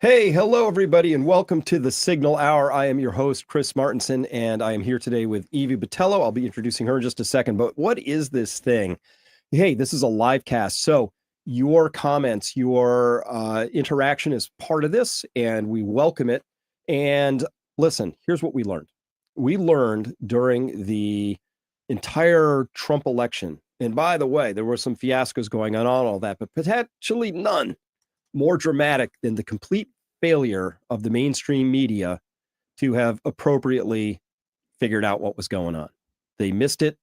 Hey, hello, everybody, and welcome to the Signal Hour. I am your host, Chris Martenson, and I am here today with Evie Botello. I'll be introducing her in just a second, but what is this thing? Hey, this is a live cast, so your comments, your interaction is part of this, and we welcome it. And listen, here's what we learned. We learned during the entire Trump election, and by the way, there were some fiascos going on, all that, but potentially none more dramatic than the complete failure of the mainstream media to have appropriately figured out what was going on. They missed it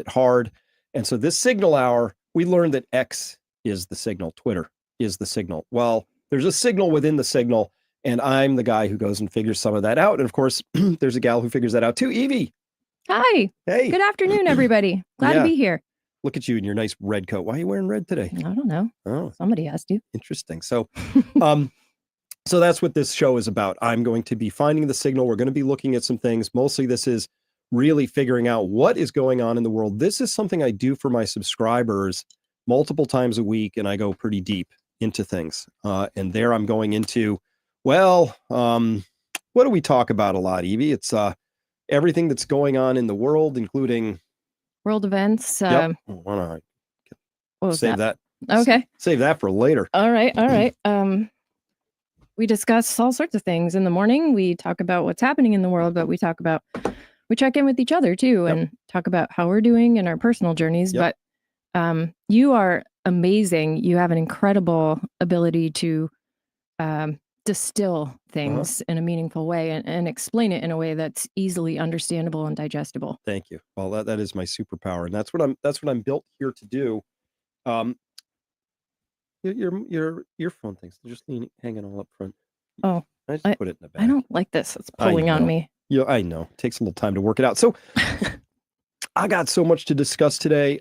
hard. And so this Signal Hour, we learned that X is the signal, Twitter is the signal. Well, there's a signal within the signal, and I'm the guy who goes and figures some of that out. And of course, there's a gal who figures that out too, Evie. Hi. Hey. Good afternoon, everybody. Glad to be here. Look at you in your nice red coat. Why are you wearing red today? I don't know. Oh, somebody has to. Interesting. So, so that's what this show is about. I'm going to be finding the signal. We're going to be looking at some things. Mostly this is really figuring out what is going on in the world. This is something I do for my subscribers multiple times a week, and I go pretty deep into things. And there I'm going into, well, what do we talk about a lot, Evie? It's everything that's going on in the world, including world events. Yep. Why not? Save that. Okay. Save that for later. All right. We discuss all sorts of things in the morning. We talk about what's happening in the world, but we check in with each other too, and talk about how we're doing in our personal journeys. But you are amazing. You have an incredible ability to distill things in a meaningful way and explain it in a way that's easily understandable and digestible. Thank you. Well, that is my superpower, and that's what I'm built here to do. Your earphone things, they're just hanging all up front. Oh, I just put it in the back. I don't like this. It's pulling on me. Yeah, I know. It takes a little time to work it out. So I got so much to discuss today.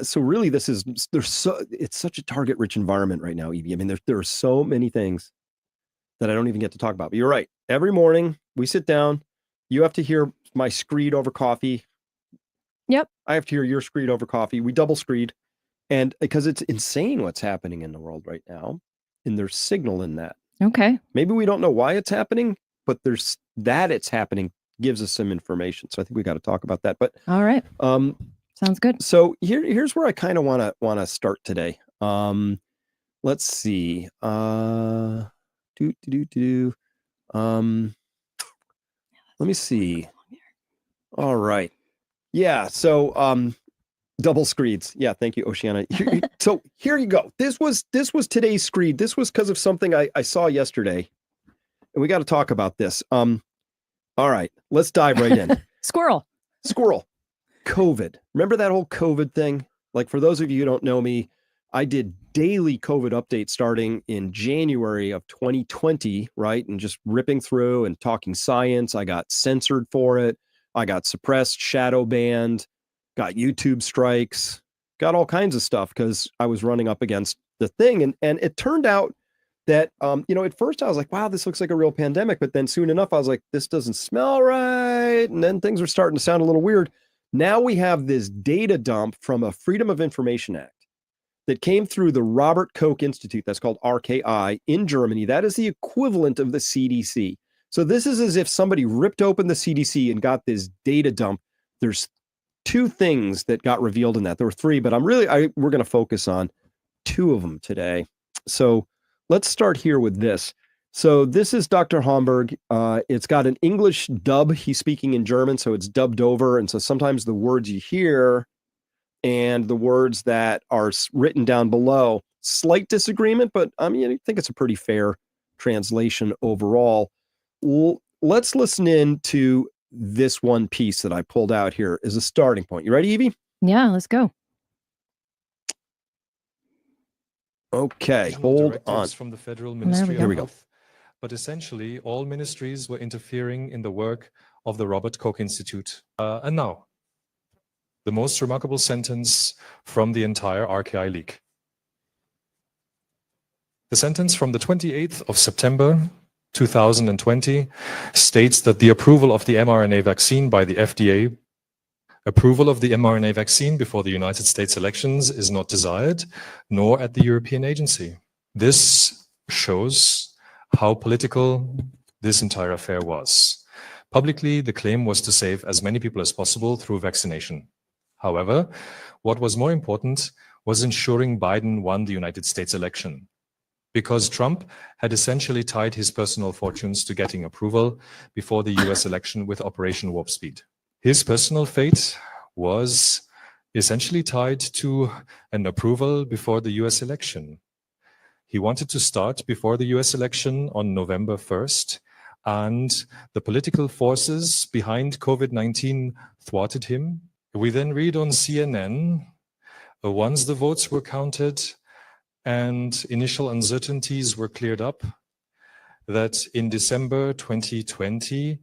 So really, it's such a target-rich environment right now, Evie. I mean, there are so many things that I don't even get to talk about. But you're right. Every morning we sit down, you have to hear my screed over coffee. Yep. I have to hear your screed over coffee. We double screed. And because it's insane what's happening in the world right now. And there's signal in that. Okay. Maybe we don't know why it's happening, but it's happening gives us some information. So I think we got to talk about that. But all right. Sounds good. So here's where I kind of want to start today. Let's see. Let me see. All right. Yeah. So, double screeds. Yeah. Thank you, Oceana. So here you go. This was today's screed. This was because of something I saw yesterday, and we got to talk about this. All right, let's dive right in. Squirrel. COVID. Remember that whole COVID thing? Like, for those of you who don't know me, I did daily COVID updates starting in January of 2020, right? And just ripping through and talking science. I got censored for it. I got suppressed, shadow banned, got YouTube strikes, got all kinds of stuff because I was running up against the thing. And it turned out that, at first I was like, wow, this looks like a real pandemic. But then soon enough, I was like, this doesn't smell right. And then things were starting to sound a little weird. Now we have this data dump from a Freedom of Information Act that came through the Robert Koch Institute, that's called RKI, in Germany. That is the equivalent of the CDC. So this is as if somebody ripped open the CDC and got this data dump. There's two things that got revealed in that. There were three, but we're going to focus on two of them today. So let's start here with this. So this is Dr. Homburg. It's got an English dub. He's speaking in German, so it's dubbed over. And so sometimes the words you hear and the words that are written down below, slight disagreement, but I think it's a pretty fair translation overall. Let's listen in to this one piece that I pulled out here as a starting point. You ready, Evie? Yeah, let's go. Okay, hold on. From the Federal Ministry of Health, but essentially all ministries were interfering in the work of the Robert Koch Institute. And now, the most remarkable sentence from the entire RKI leak. The sentence from the 28th of September 2020 states that the approval of the mRNA vaccine by the FDA, approval of the mRNA vaccine before the United States elections is not desired, nor at the European Agency. This shows how political this entire affair was. Publicly, the claim was to save as many people as possible through vaccination. However, what was more important was ensuring Biden won the United States election, because Trump had essentially tied his personal fortunes to getting approval before the US election with Operation Warp Speed. His personal fate was essentially tied to an approval before the US election. He wanted to start before the US election on November 1st, and the political forces behind COVID-19 thwarted him. We then read on CNN, once the votes were counted and initial uncertainties were cleared up, that in December 2020,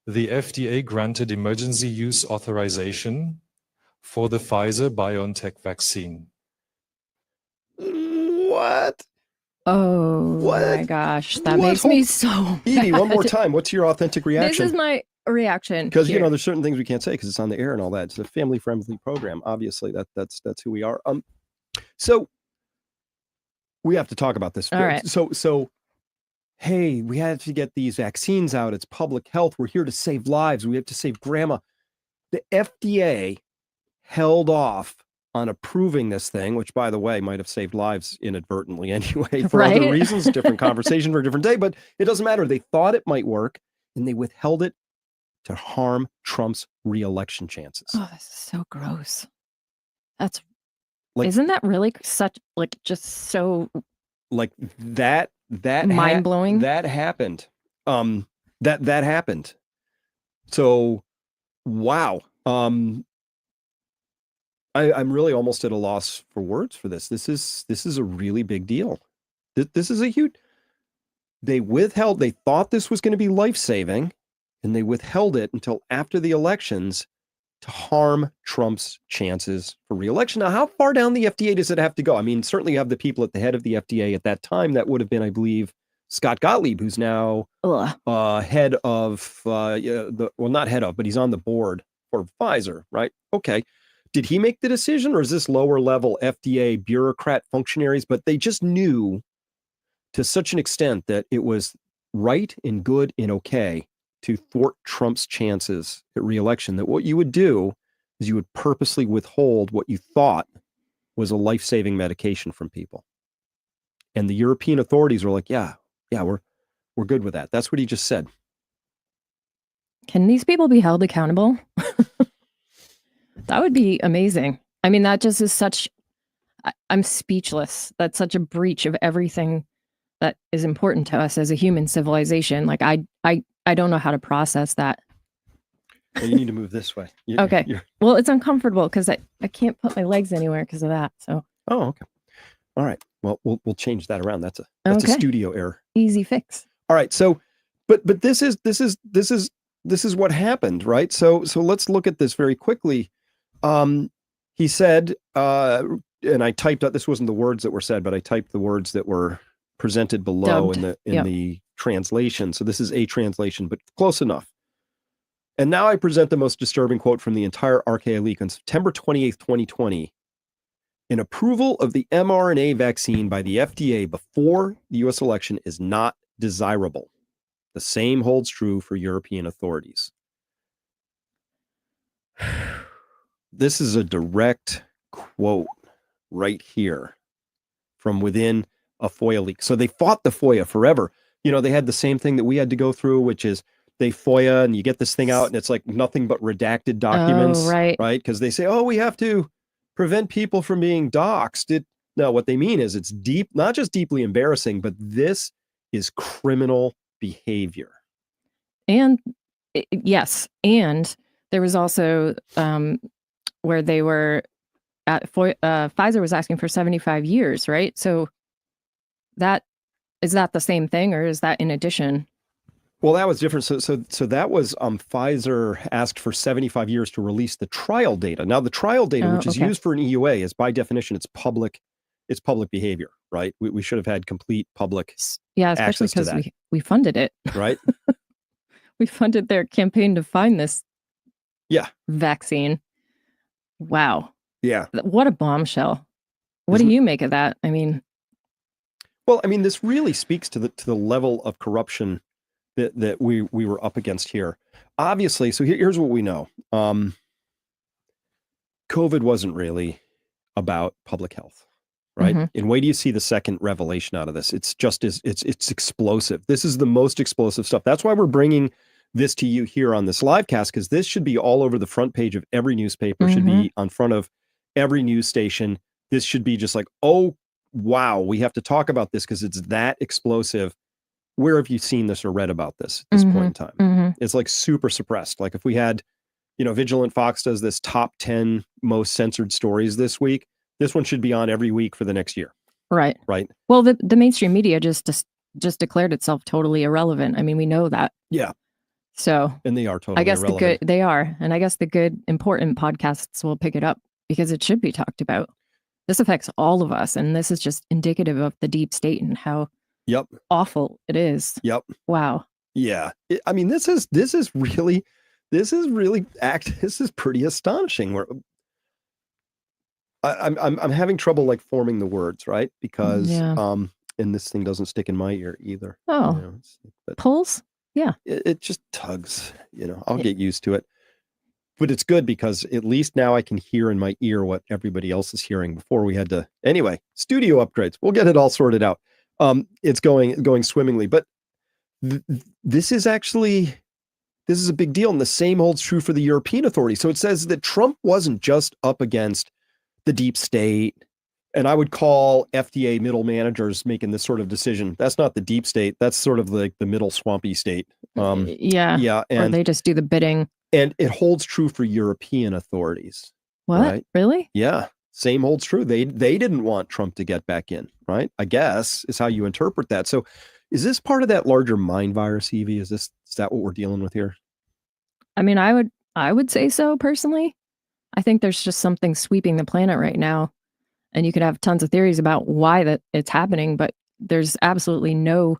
the FDA granted emergency use authorization for the Pfizer-BioNTech vaccine. What? Oh What? my gosh, that What? makes me so Evie, one more mad. time. What's your authentic reaction? This is my reaction. Because you here. know there's certain things we can't say because it's on the air and all that. It's a family-friendly program. Obviously, that's who we are. So we have to talk about this. All right. So hey, we have to get these vaccines out. It's public health. We're here to save lives. We have to save grandma. The FDA held off on approving this thing, which, by the way, might have saved lives inadvertently anyway for other Right? reasons. Different conversation for a different day, but it doesn't matter. They thought it might work, and they withheld it to harm Trump's re-election chances. Oh, this is so gross. That's Like- isn't that really such like just so Like that mind-blowing? That happened. That happened. So, wow. I'm really almost at a loss for words for this. This is a really big deal. This is a huge. They thought this was going to be life-saving, and they withheld it until after the elections to harm Trump's chances for re-election. Now, how far down the FDA does it have to go? I mean, certainly you have the people at the head of the FDA at that time. That would have been, I believe, Scott Gottlieb, who's now head of, not head of, but he's on the board for Pfizer, right? Okay. Did he make the decision, or is this lower level FDA bureaucrat functionaries? But they just knew to such an extent that it was right and good and okay to thwart Trump's chances at re-election, that what you would do is you would purposely withhold what you thought was a life-saving medication from people. And the European authorities were like, yeah, we're good with that. That's what he just said. Can these people be held accountable? That would be amazing. I mean, that just is such, I'm speechless. That's such a breach of everything that is important to us as a human civilization. Like, I don't know how to process that. Well, you need to move this way. Okay. Well, it's uncomfortable because I can't put my legs anywhere because of that. So. Oh, okay. All right. Well, we'll change that around. That's a studio error. Easy fix. All right. So, but this is what happened, right? So let's look at this very quickly. He said, and I typed out, this wasn't the words that were said, but I typed the words that were presented below in the translation. So this is a translation, but close enough. And now I present the most disturbing quote from the entire RKI leak on September 28th, 2020. An approval of the mRNA vaccine by the FDA before the US election is not desirable. The same holds true for European authorities. This is a direct quote right here from within a FOIA leak. So they fought the FOIA forever. You know, they had the same thing that we had to go through, which is they FOIA and you get this thing out and it's like nothing but redacted documents, right? Because they say, oh, we have to prevent people from being doxxed. No, what they mean is it's deep, not just deeply embarrassing, but this is criminal behavior. And yes, and there was also where they were at Pfizer was asking for 75 years, right? So is that the same thing, or is that in addition? Well, that was different. So that was Pfizer asked for 75 years to release the trial data. Now, the trial data, which is used for an EUA, is by definition it's public behavior, right? We should have had complete public especially because we funded it, right? We funded their campaign to find this vaccine. Wow. Yeah. What a bombshell. What do you make of that? I mean, Well, I mean, this really speaks to the level of corruption that we were up against here. Obviously, so here's what we know. COVID wasn't really about public health, right? Mhm. And wait do you see the second revelation out of this? It's just as it's explosive. This is the most explosive stuff. That's why we're bringing this to you here on this live cast, because this should be all over the front page of every newspaper, should be on front of every news station. This should be just like, oh, wow, we have to talk about this because it's that explosive. Where have you seen this or read about this at this point in time? It's like super suppressed. Like if we had, Vigilant Fox does this top 10 most censored stories this week. This one should be on every week for the next year. Right. Right. Well, the mainstream media just declared itself totally irrelevant. I mean, we know that. Yeah. So, and they are totally I guess irrelevant. they are. And I guess the good, important podcasts will pick it up because it should be talked about. This affects all of us. And this is just indicative of the deep state and how awful it is. Yep. Wow. Yeah. I mean, this is pretty astonishing. I'm having trouble like forming the words, right? Because and this thing doesn't stick in my ear either. Oh, but pulls? Yeah. It just tugs, I'll get used to it. But it's good because at least now I can hear in my ear what everybody else is hearing. Before we had to, anyway, studio upgrades. We'll get it all sorted out. It's going swimmingly, but this is a big deal. And the same holds true for the European authorities. So it says that Trump wasn't just up against the deep state. And I would call FDA middle managers making this sort of decision. That's not the deep state. That's sort of like the middle swampy state. Yeah. And or they just do the bidding. And it holds true for European authorities. What? Right? Really? Yeah. Same holds true. They didn't want Trump to get back in, right? I guess is how you interpret that. So is this part of that larger mind virus, Evie? Is that what we're dealing with here? I mean, I would say so personally. I think there's just something sweeping the planet right now. And you could have tons of theories about why that it's happening, but there's absolutely no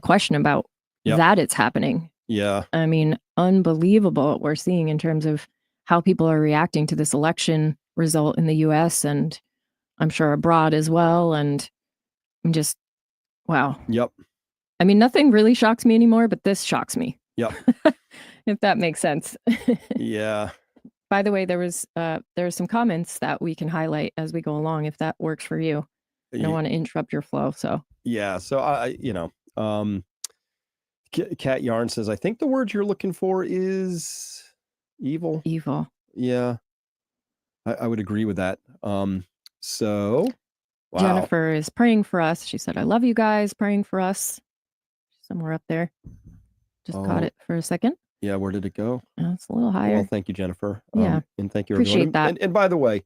question about that it's happening. Yeah. I mean, unbelievable what we're seeing in terms of how people are reacting to this election result in the US and I'm sure abroad as well. And I'm just, wow. Yep. I mean, nothing really shocks me anymore, but this shocks me. Yep. If that makes sense. Yeah. By the way, there are some comments that we can highlight as we go along, if that works for you. I don't want to interrupt your flow. So yeah. So Cat Yarn says, I think the word you're looking for is evil. Evil. Yeah. I would agree with that. So wow. Jennifer is praying for us. She said, I love you guys, praying for us. Somewhere up there. Just caught it for a second. Yeah, where did it go? It's a little higher. Well, thank you, Jennifer. Yeah. And thank you, Appreciate everyone. that. And by the way,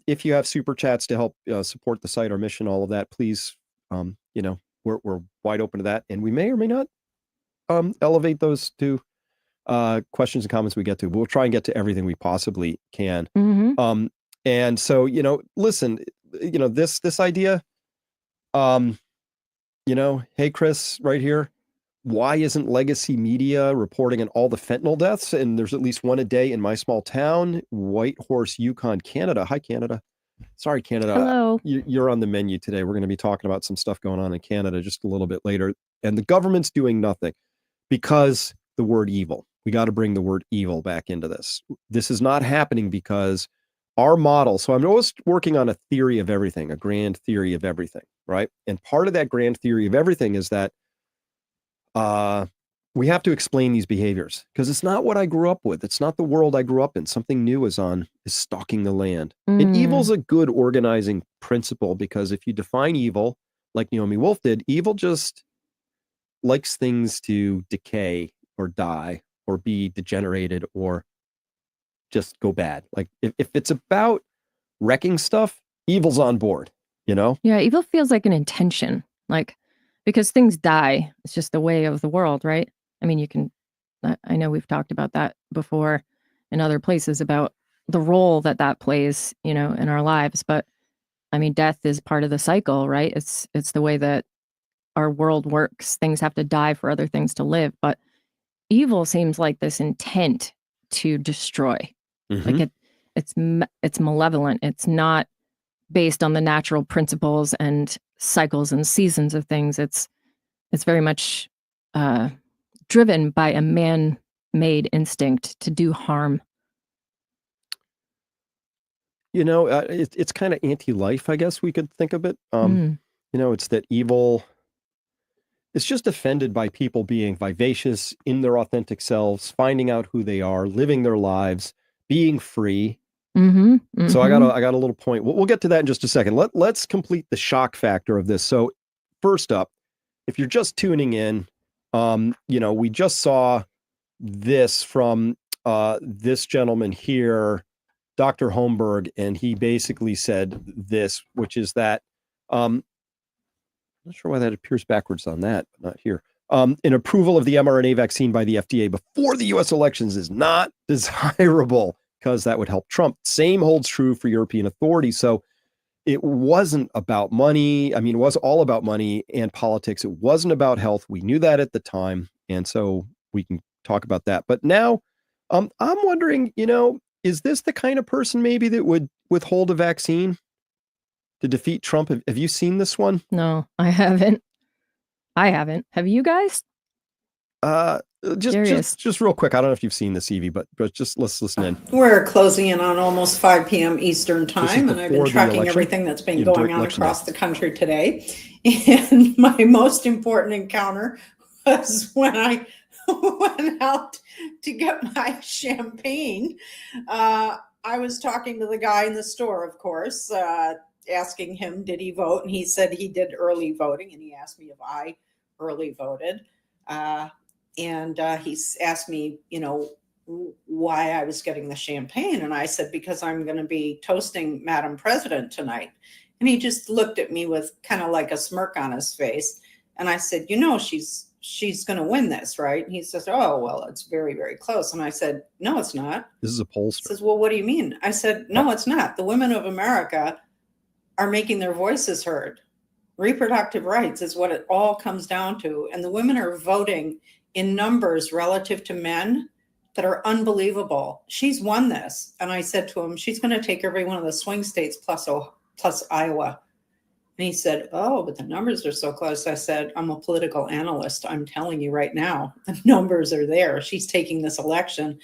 if you have super chats to help support the site, our mission, all of that, please, we're wide open to that. And we may or may not elevate those to questions and comments we get to. But we'll try and get to everything we possibly can. And so, listen, this idea, hey, Chris, right here. Why isn't legacy media reporting on all the fentanyl deaths? And there's at least one a day in my small town, Whitehorse, Yukon, Canada. Hi, Canada. Sorry, Canada. Hello. You're on the menu today. We're going to be talking about some stuff going on in Canada just a little bit later. And the government's doing nothing because the word evil. We got to bring the word evil back into this. This is not happening because our model. So I'm always working on a theory of everything, a grand theory of everything, right? And part of that grand theory of everything is that we have to explain these behaviors because it's not what I grew up with. It's not the world I grew up in. Something new is stalking the land. And evil's a good organizing principle because if you define evil like Naomi Wolf did, evil just likes things to decay or die or be degenerated or just go bad. Like if it's about wrecking stuff, evil's on board, Yeah, evil feels like an intention. Like, because things die. It's just the way of the world, right? I mean, I know we've talked about that before in other places about the role that plays, in our lives. But I mean, death is part of the cycle, right? It's the way that our world works. Things have to die for other things to live. But evil seems like this intent to destroy. Like it's malevolent. It's not based on the natural principles and cycles and seasons of things. It's very much driven by a man-made instinct to do harm. It's kind of anti-life, I guess we could think of it. It's that evil. It's just offended by people being vivacious in their authentic selves, finding out who they are, living their lives, being free. So I got a little point. We'll get to that in just a second. Let's complete the shock factor of this. So first up, if you're just tuning in, we just saw this from this gentleman here, Dr. Holmberg, and he basically said this, which is that I'm not sure why that appears backwards on that, but not here. An approval of the mRNA vaccine by the FDA before the U.S. elections is not desirable because that would help Trump. Same holds true for European authorities. So it wasn't about money. I mean, it was all about money and politics. It wasn't about health. We knew that at the time. And so we can talk about that. But now I'm wondering, is this the kind of person maybe that would withhold a vaccine to defeat Trump? Have you seen this one? No, I haven't. Have you guys? Just real quick. I don't know if you've seen this, Evie, but just let's listen in. We're closing in on almost 5 p.m. Eastern time, and I've been tracking everything that's been going on across the country today. And my most important encounter was when I went out to get my champagne. I was talking to the guy in the store, of course, asking him, did he vote? And he said he did early voting, and he asked me if I early voted. And he asked me, why I was getting the champagne. And I said, because I'm going to be toasting Madam President tonight. And he just looked at me with kind of like a smirk on his face. And I said, she's going to win this, right? And he says, oh, well, it's very, very close. And I said, no, it's not. This is a pollster. He says, well, what do you mean? I said, no, it's not. The women of America are making their voices heard. Reproductive rights is what it all comes down to. And the women are voting in numbers relative to men that are unbelievable. She's won this. And I said to him, she's going to take every one of the swing states plus Iowa. And he said, oh, but the numbers are so close. I said, I'm a political analyst. I'm telling you right now, the numbers are there. She's taking this election.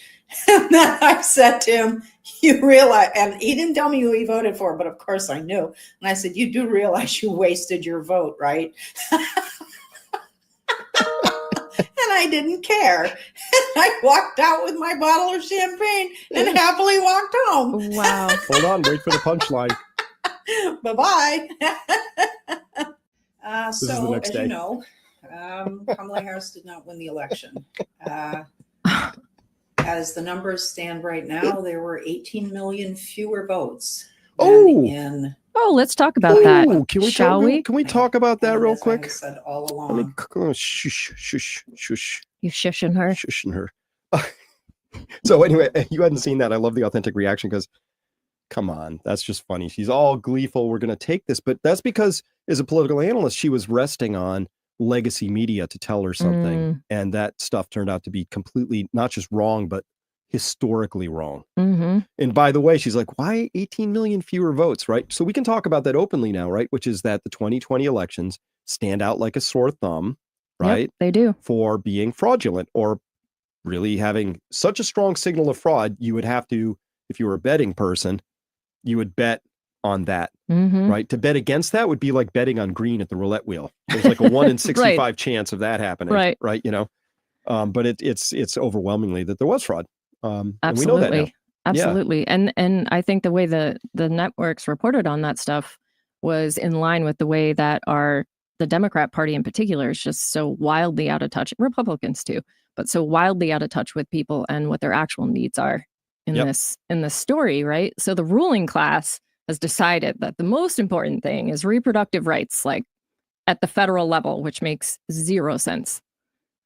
And then I said to him, you realize, and he didn't tell me who he voted for, but of course I knew. And I said, you do realize you wasted your vote, right? And I didn't care. And I walked out with my bottle of champagne and happily walked home. Wow. Hold on, wait for the punchline. Bye-bye. So, as you know, Kamala Harris did not win the election. As the numbers stand right now, there were 18 million fewer votes. Let's talk about that. Shall we? Can we talk about that real quick? I said all along. Shush. You shushing her? Shushing her. So anyway, you hadn't seen that. I love the authentic reaction because, come on, that's just funny. She's all gleeful. We're going to take this. But that's because as a political analyst, she was resting on legacy media to tell her something. And that stuff turned out to be completely not just wrong, but historically wrong. And by the way, she's like, why 18 million fewer votes, right? So we can talk about that openly now, right? Which is that the 2020 elections stand out like a sore thumb, right? Yep, they do. For being fraudulent or really having such a strong signal of fraud. You would have to, if you were a betting person, you would bet on that, right? To bet against that would be like betting on green at the roulette wheel. There's like a 1 in 65 right. chance of that happening, right? But it's overwhelmingly that there was fraud. Absolutely. And we know that now. Absolutely. Yeah. And I think the way the networks reported on that stuff was in line with the way that the Democrat Party in particular is just so wildly out of touch, Republicans too, but so wildly out of touch with people and what their actual needs are in this story, right? So the ruling class has decided that the most important thing is reproductive rights, like at the federal level, which makes zero sense.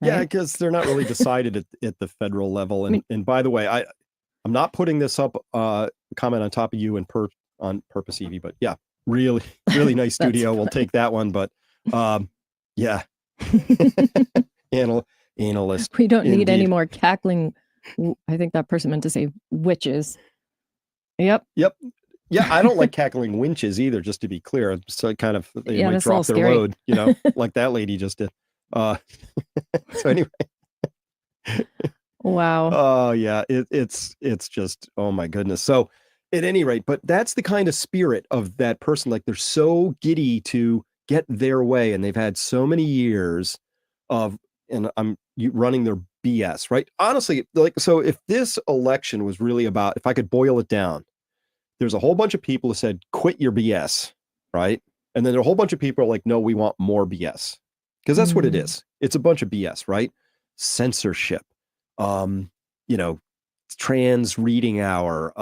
Right? Yeah, because they're not really decided at the federal level. And by the way, I'm not putting this up comment on top of you on purpose, Evie, but yeah, really nice studio. We'll take that one. But yeah, analyst. We don't need any more cackling. I think that person meant to say witches. Yep. Yeah, I don't like cackling winches either, just to be clear. So kind of, they might that's a drop little their scary. load, like that lady just did. So anyway. Wow. Oh yeah, it's just, oh my goodness. So at any rate, but that's the kind of spirit of that person. Like they're so giddy to get their way, and they've had so many years of, and running their BS, right? Honestly, like, so if this election was really about, if I could boil it down, there's a whole bunch of people who said, quit your BS, right? And then there are a whole bunch of people are like, no, we want more BS. Because that's what it is. It's a bunch of BS, right? Censorship, you know, trans reading hour,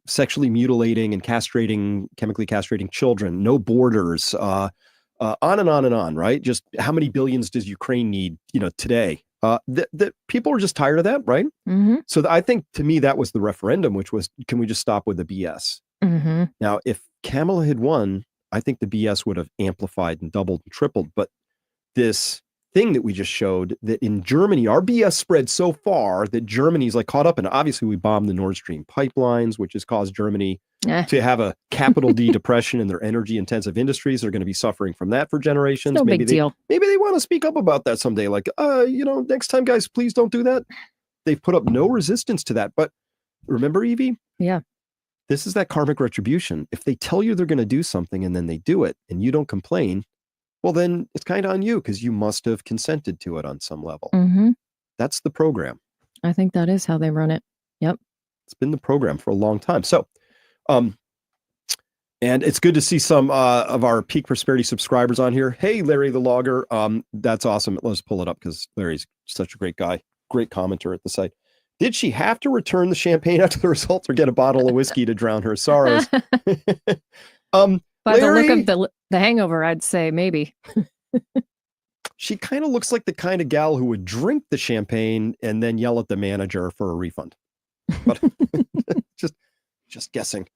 sexually mutilating and chemically castrating children, no borders, on and on and on, right? Just how many billions does Ukraine need, today? That people are just tired of that, right? Mm-hmm. So I think, to me, that was the referendum, which was, can we just stop with the BS? Mm-hmm. Now, if Kamala had won, I think the BS would have amplified and doubled and tripled. But this thing that we just showed, that in Germany, our BS spread so far that Germany's like caught up. And obviously we bombed the Nord Stream pipelines, which has caused Germany to have a capital D depression in their energy intensive industries. They're going to be suffering from that for generations. No big deal. Maybe they want to speak up about that someday. Like, next time, guys, please don't do that. They've put up no resistance to that. But remember, Evie? Yeah. This is that karmic retribution. If they tell you they're going to do something and then they do it and you don't complain, well, then it's kind of on you, because you must have consented to it on some level. Mm-hmm. That's the program. I think that is how they run it. Yep. It's been the program for a long time. So, and it's good to see some of our Peak Prosperity subscribers on here. Hey, Larry the Logger. That's awesome. Let's pull it up, because Larry's such a great guy. Great commenter at the site. Did she have to return the champagne after the results, or get a bottle of whiskey to drown her sorrows? By Larry, the look of the hangover, I'd say maybe. She kind of looks like the kind of gal who would drink the champagne and then yell at the manager for a refund. But just guessing.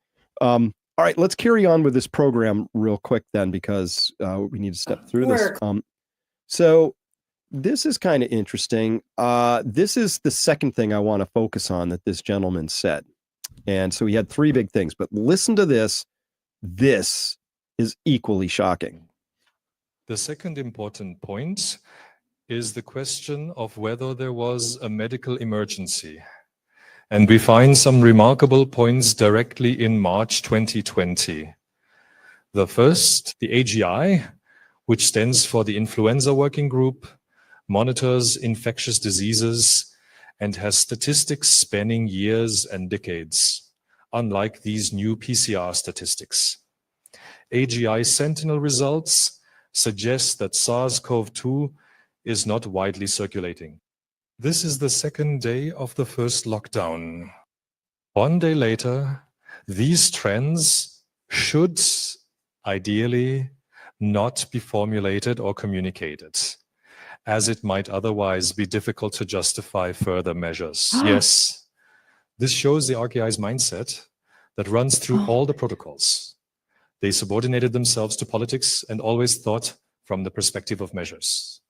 All right, let's carry on with this program real quick then, because we need to step through this. So this is kind of interesting. This is the second thing I want to focus on that this gentleman said. And so he had three big things, but listen to this. This is equally shocking. The second important point is the question of whether there was a medical emergency. And we find some remarkable points directly in March 2020. The first, the AGI, which stands for the Influenza Working Group, monitors infectious diseases and has statistics spanning years and decades, unlike these new PCR statistics. AGI Sentinel results suggest that SARS-CoV-2 is not widely circulating. This is the second day of the first lockdown. One day later, these trends should ideally not be formulated or communicated, as it might otherwise be difficult to justify further measures. Yes, this shows the RKI's mindset that runs through all the protocols. They subordinated themselves to politics and always thought from the perspective of measures.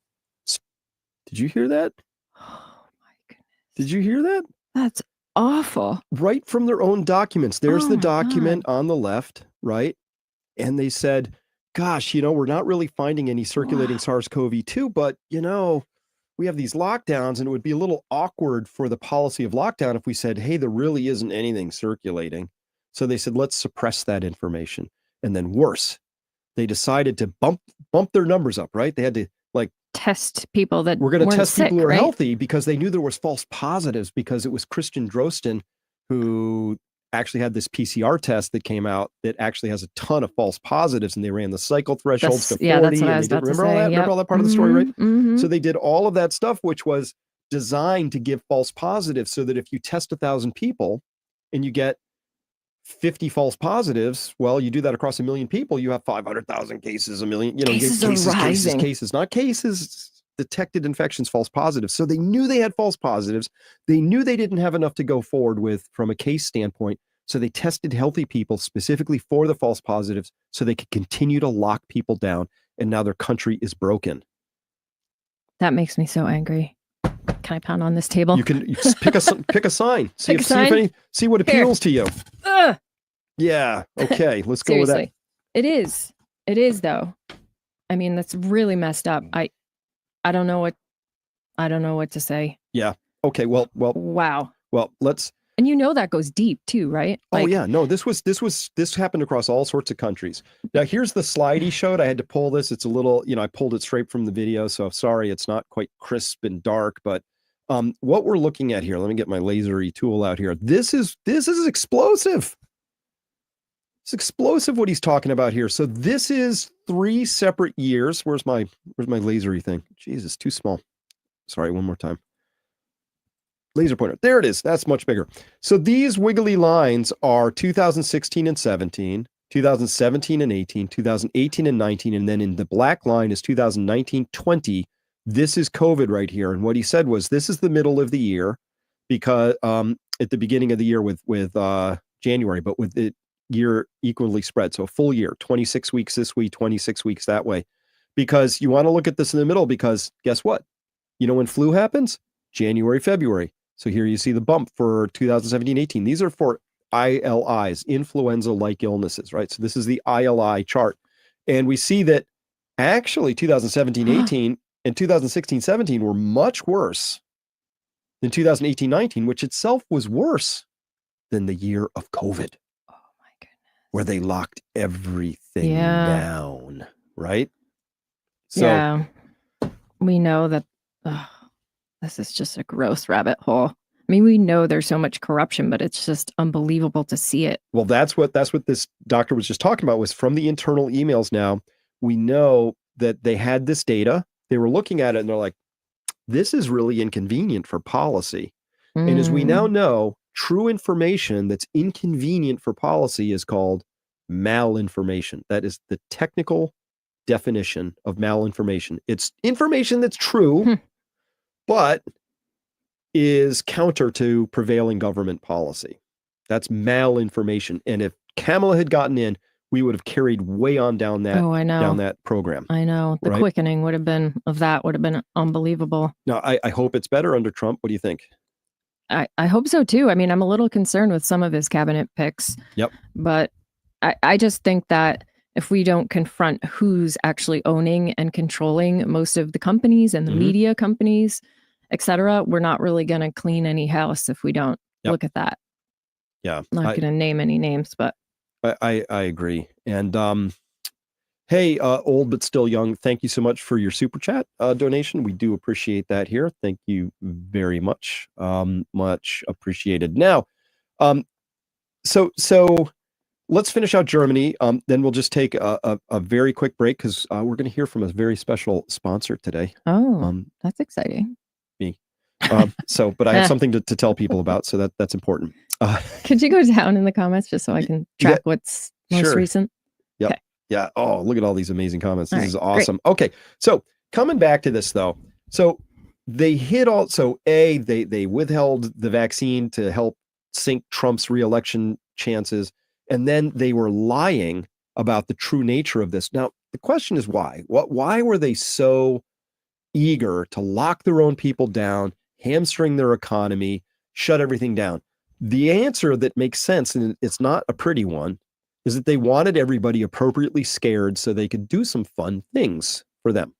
Did you hear that? Oh my goodness. Did you hear that? That's awful. Right from their own documents. There's the document on the left, right? And they said, gosh, we're not really finding any circulating SARS-CoV-2, but, we have these lockdowns, and it would be a little awkward for the policy of lockdown if we said, hey, there really isn't anything circulating. So they said, let's suppress that information. And then worse, they decided to bump their numbers up, right? They had to test people that we're going to test people who are right? healthy, because they knew there was false positives, because it was Christian Drosten who actually had this PCR test that came out that actually has a ton of false positives, and they ran the cycle thresholds to 40. Yeah, that's what I was about remember to all say. that? Yep. Remember all that part of the story, right? Mm-hmm. So they did all of that stuff, which was designed to give false positives, so that if you test 1,000 people and you get 50 false positives, well, you do that across 1 million people, you have 500,000 cases, 1 million, cases are rising. Cases, not cases, detected infections, false positives. So they knew they had false positives. They knew they didn't have enough to go forward with from a case standpoint. So they tested healthy people specifically for the false positives, so they could continue to lock people down. And now their country is broken. That makes me so angry. Can I pound on this table? You can pick a sign. See what appeals to you. Yeah. Okay. Let's go with that. Seriously. It is. It is though. I mean, that's really messed up. I don't know what to say. Yeah. Okay. Well, Wow. well, let's. And that goes deep too, right? Oh yeah. No, this happened across all sorts of countries. Now here's the slide he showed. I had to pull this. It's a little, I pulled it straight from the video. So sorry, it's not quite crisp and dark, but what we're looking at here, let me get my lasery tool out here. This is explosive. It's explosive what he's talking about here. So this is 3 separate years. Where's my lasery thing? Jesus, too small. Sorry, one more time. Laser pointer. There it is. That's much bigger. So these wiggly lines are 2016 and 17, 2017 and 18, 2018 and 19, and then in the black line is 2019, 20. This is COVID right here. And what he said was, this is the middle of the year, because at the beginning of the year with January, but with the year equally spread. So a full year, 26 weeks this week, 26 weeks that way, because you want to look at this in the middle, because guess what? When flu happens? January, February. So here you see the bump for 2017, 18. These are for ILIs, influenza-like illnesses, right? So this is the ILI chart. And we see that actually 2017, 18 and 2016, 17 were much worse than 2018, 19, which itself was worse than the year of COVID. Oh my goodness. Where they locked everything down, right? So yeah. We know that this is just a gross rabbit hole. I mean, we know there's so much corruption, but it's just unbelievable to see it. Well, that's what this doctor was just talking about, was from the internal emails. Now we know that they had this data. They were looking at it and they're like, this is really inconvenient for policy. And as we now know, true information that's inconvenient for policy is called malinformation. That is the technical definition of malinformation. It's information that's true, but is counter to prevailing government policy. That's malinformation. And if Kamala had gotten in, we would have carried way on down that down that program. I know. The quickening would have been unbelievable. Now, I hope it's better under Trump. What do you think? I hope so too. I mean, I'm a little concerned with some of his cabinet picks. Yep. But I just think that if we don't confront who's actually owning and controlling most of the companies and the media companies, et cetera, we're not really going to clean any house if we don't look at that. Yeah. I'm not going to name any names, but I agree. And hey, old but still young, thank you so much for your super chat donation. We do appreciate that here. Thank you very much. Much appreciated. Now, so let's finish out Germany. Then we'll just take a very quick break, because we're going to hear from a very special sponsor today. Oh, that's exciting. Me. But I have something to tell people about, so that's important. Could you go down in the comments just so I can track what's most recent? Yep. Okay. Yeah. Oh, look at all these amazing comments. This is awesome. Great. Okay. So coming back to this though. So they they withheld the vaccine to help sink Trump's reelection chances. And then they were lying about the true nature of this. Now, the question is why? Why were they so eager to lock their own people down, hamstring their economy, shut everything down? The answer that makes sense, and it's not a pretty one, is that they wanted everybody appropriately scared so they could do some fun things for them.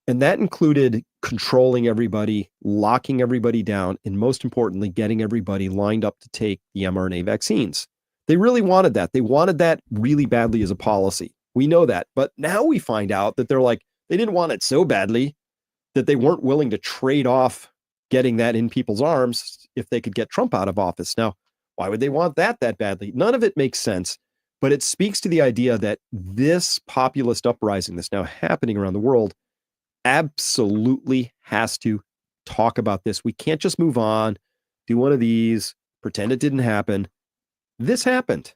And that included controlling everybody, locking everybody down, and most importantly, getting everybody lined up to take the mRNA vaccines. They really wanted that. They wanted that really badly as a policy. We know that. But now we find out that they didn't want it so badly that they weren't willing to trade off getting that in people's arms if they could get Trump out of office. Now, why would they want that badly? None of it makes sense, but it speaks to the idea that this populist uprising that's now happening around the world absolutely has to talk about this. We can't just move on, do one of these, pretend it didn't happen. This happened.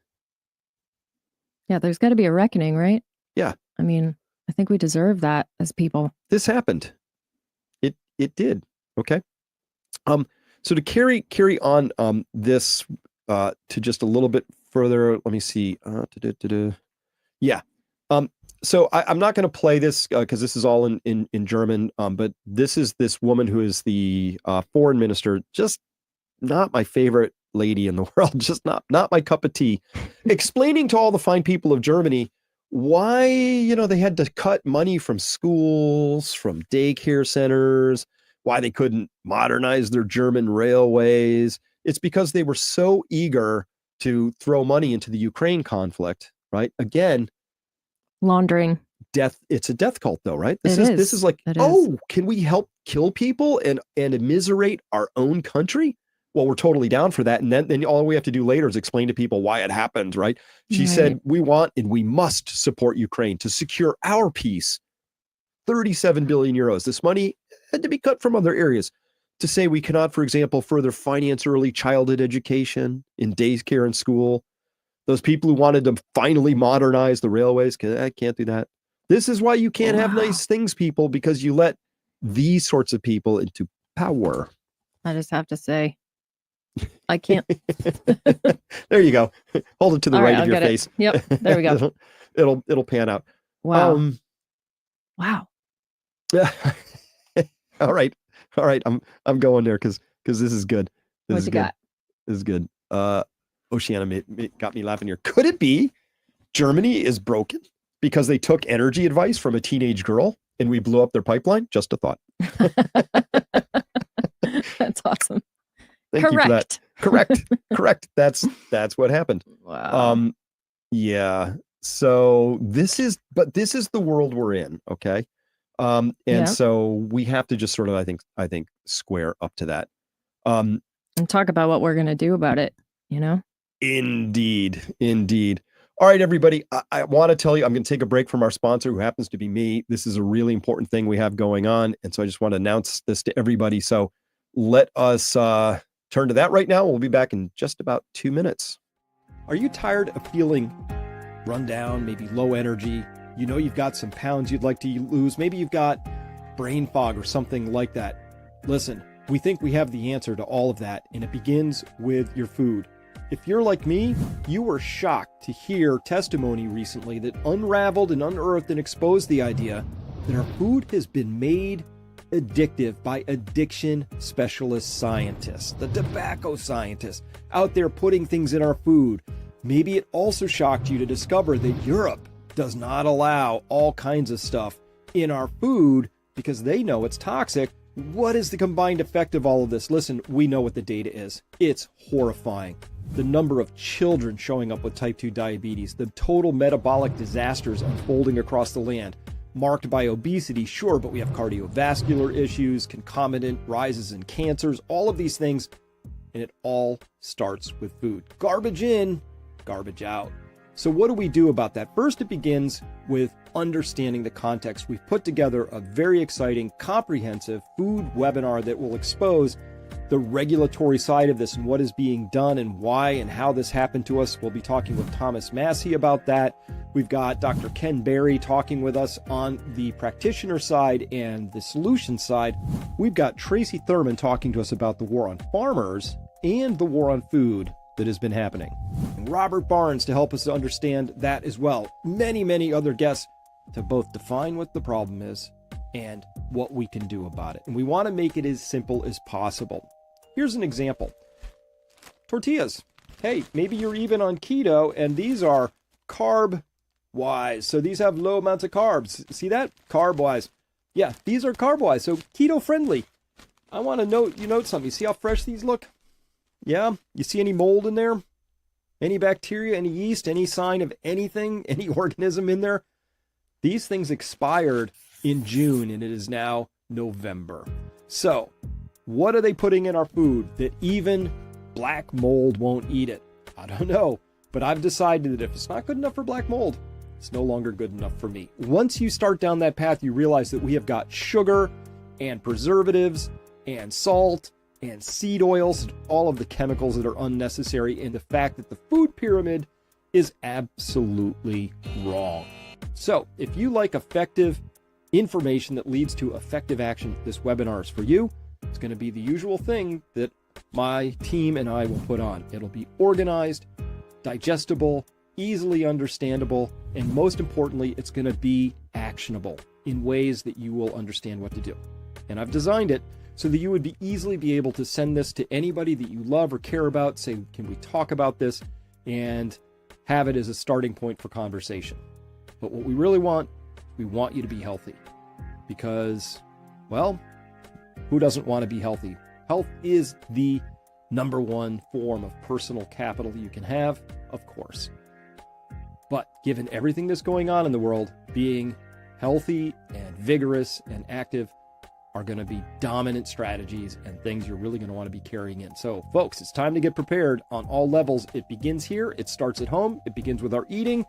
Yeah, there's got to be a reckoning, right? Yeah. I mean, I think we deserve that as people. This happened. It did. Okay. So to carry on this to just a little bit further, let me see. Yeah. So I'm not going to play this because this is all in German. But this is this woman who is the foreign minister. Just not my favorite lady in the world. Just not my cup of tea. Explaining to all the fine people of Germany why, they had to cut money from schools, from daycare centers, why they couldn't modernize their German railways. It's because they were so eager to throw money into the Ukraine conflict, right? Again, laundering. Death. It's a death cult though, right? This is like, can we help kill people and immiserate our own country? Well, we're totally down for that. And then all we have to do later is explain to people why it happened, right? She said, we want and we must support Ukraine to secure our peace. 37 billion euros. This money had to be cut from other areas. To say we cannot, for example, further finance early childhood education in daycare and school. Those people who wanted to finally modernize the railways, I can't do that. This is why you can't have nice things, people, because you let these sorts of people into power. I just have to say, I can't. There you go. Hold it to the right of your face. Yep. There we go. It'll pan out. Wow. Wow. All right. I'm going there because this is good. What you got? This is good. Oceana got me laughing here. Could it be Germany is broken because they took energy advice from a teenage girl and we blew up their pipeline? Just a thought. That's awesome. Thank you for that. Correct. That's what happened. Wow. Yeah. So this is the world we're in. Okay. So we have to just sort of, I think square up to that. And talk about what we're going to do about it, Indeed. All right, everybody. I want to tell you, I'm going to take a break from our sponsor, who happens to be me. This is a really important thing we have going on. And so I just want to announce this to everybody. So let us turn to that right now. We'll be back in just about 2 minutes. Are you tired of feeling run down, maybe low energy? You've got some pounds you'd like to lose. Maybe you've got brain fog or something like that. Listen, we think we have the answer to all of that, and it begins with your food. If you're like me, you were shocked to hear testimony recently that unraveled and unearthed and exposed the idea that our food has been made addictive by addiction specialist scientists, the tobacco scientists out there putting things in our food. Maybe it also shocked you to discover that Europe does not allow all kinds of stuff in our food because they know it's toxic. What is the combined effect of all of this? Listen, we know what the data is. It's horrifying. The number of children showing up with type 2 diabetes, the total metabolic disasters unfolding across the land, marked by obesity, sure, but we have cardiovascular issues, concomitant rises in cancers, all of these things, and it all starts with food. Garbage in, garbage out. So what do we do about that? First, it begins with understanding the context. We've put together a very exciting, comprehensive food webinar that will expose the regulatory side of this and what is being done and why and how this happened to us. We'll be talking with Thomas Massey about that. We've got Dr. Ken Berry talking with us on the practitioner side and the solution side. We've got Tracy Thurman talking to us about the war on farmers and the war on food that has been happening. And Robert Barnes to help us to understand that as well. Many, many other guests to both define what the problem is and what we can do about it. And we want to make it as simple as possible. Here's an example. Tortillas. Hey, maybe you're even on keto and these are carb-wise. So these have low amounts of carbs. See that? Carb-wise. Yeah, these are carb-wise, so keto-friendly. I want to note something. You see how fresh these look? Yeah? You see any mold in there? Any bacteria, any yeast, any sign of anything, any organism in there? These things expired in June and it is now November. So, what are they putting in our food that even black mold won't eat it? I don't know, but I've decided that if it's not good enough for black mold, it's no longer good enough for me. Once you start down that path, you realize that we have got sugar and preservatives and salt and seed oils, all of the chemicals that are unnecessary, and the fact that the food pyramid is absolutely wrong. So if you like effective information that leads to effective action, this webinar is for you. It's going to be the usual thing that my team and I will put on. It'll be organized, digestible, easily understandable, and most importantly, it's going to be actionable in ways that you will understand what to do. And I've designed it so that you would easily be able to send this to anybody that you love or care about, say, can we talk about this, and have it as a starting point for conversation. But what we really want, we want you to be healthy, because, well, who doesn't want to be healthy? Health is the number one form of personal capital you can have, of course. But given everything that's going on in the world, being healthy and vigorous and active are going to be dominant strategies and things you're really going to want to be carrying in. So, folks, it's time to get prepared on all levels. It begins here. It starts at home. It begins with our eating.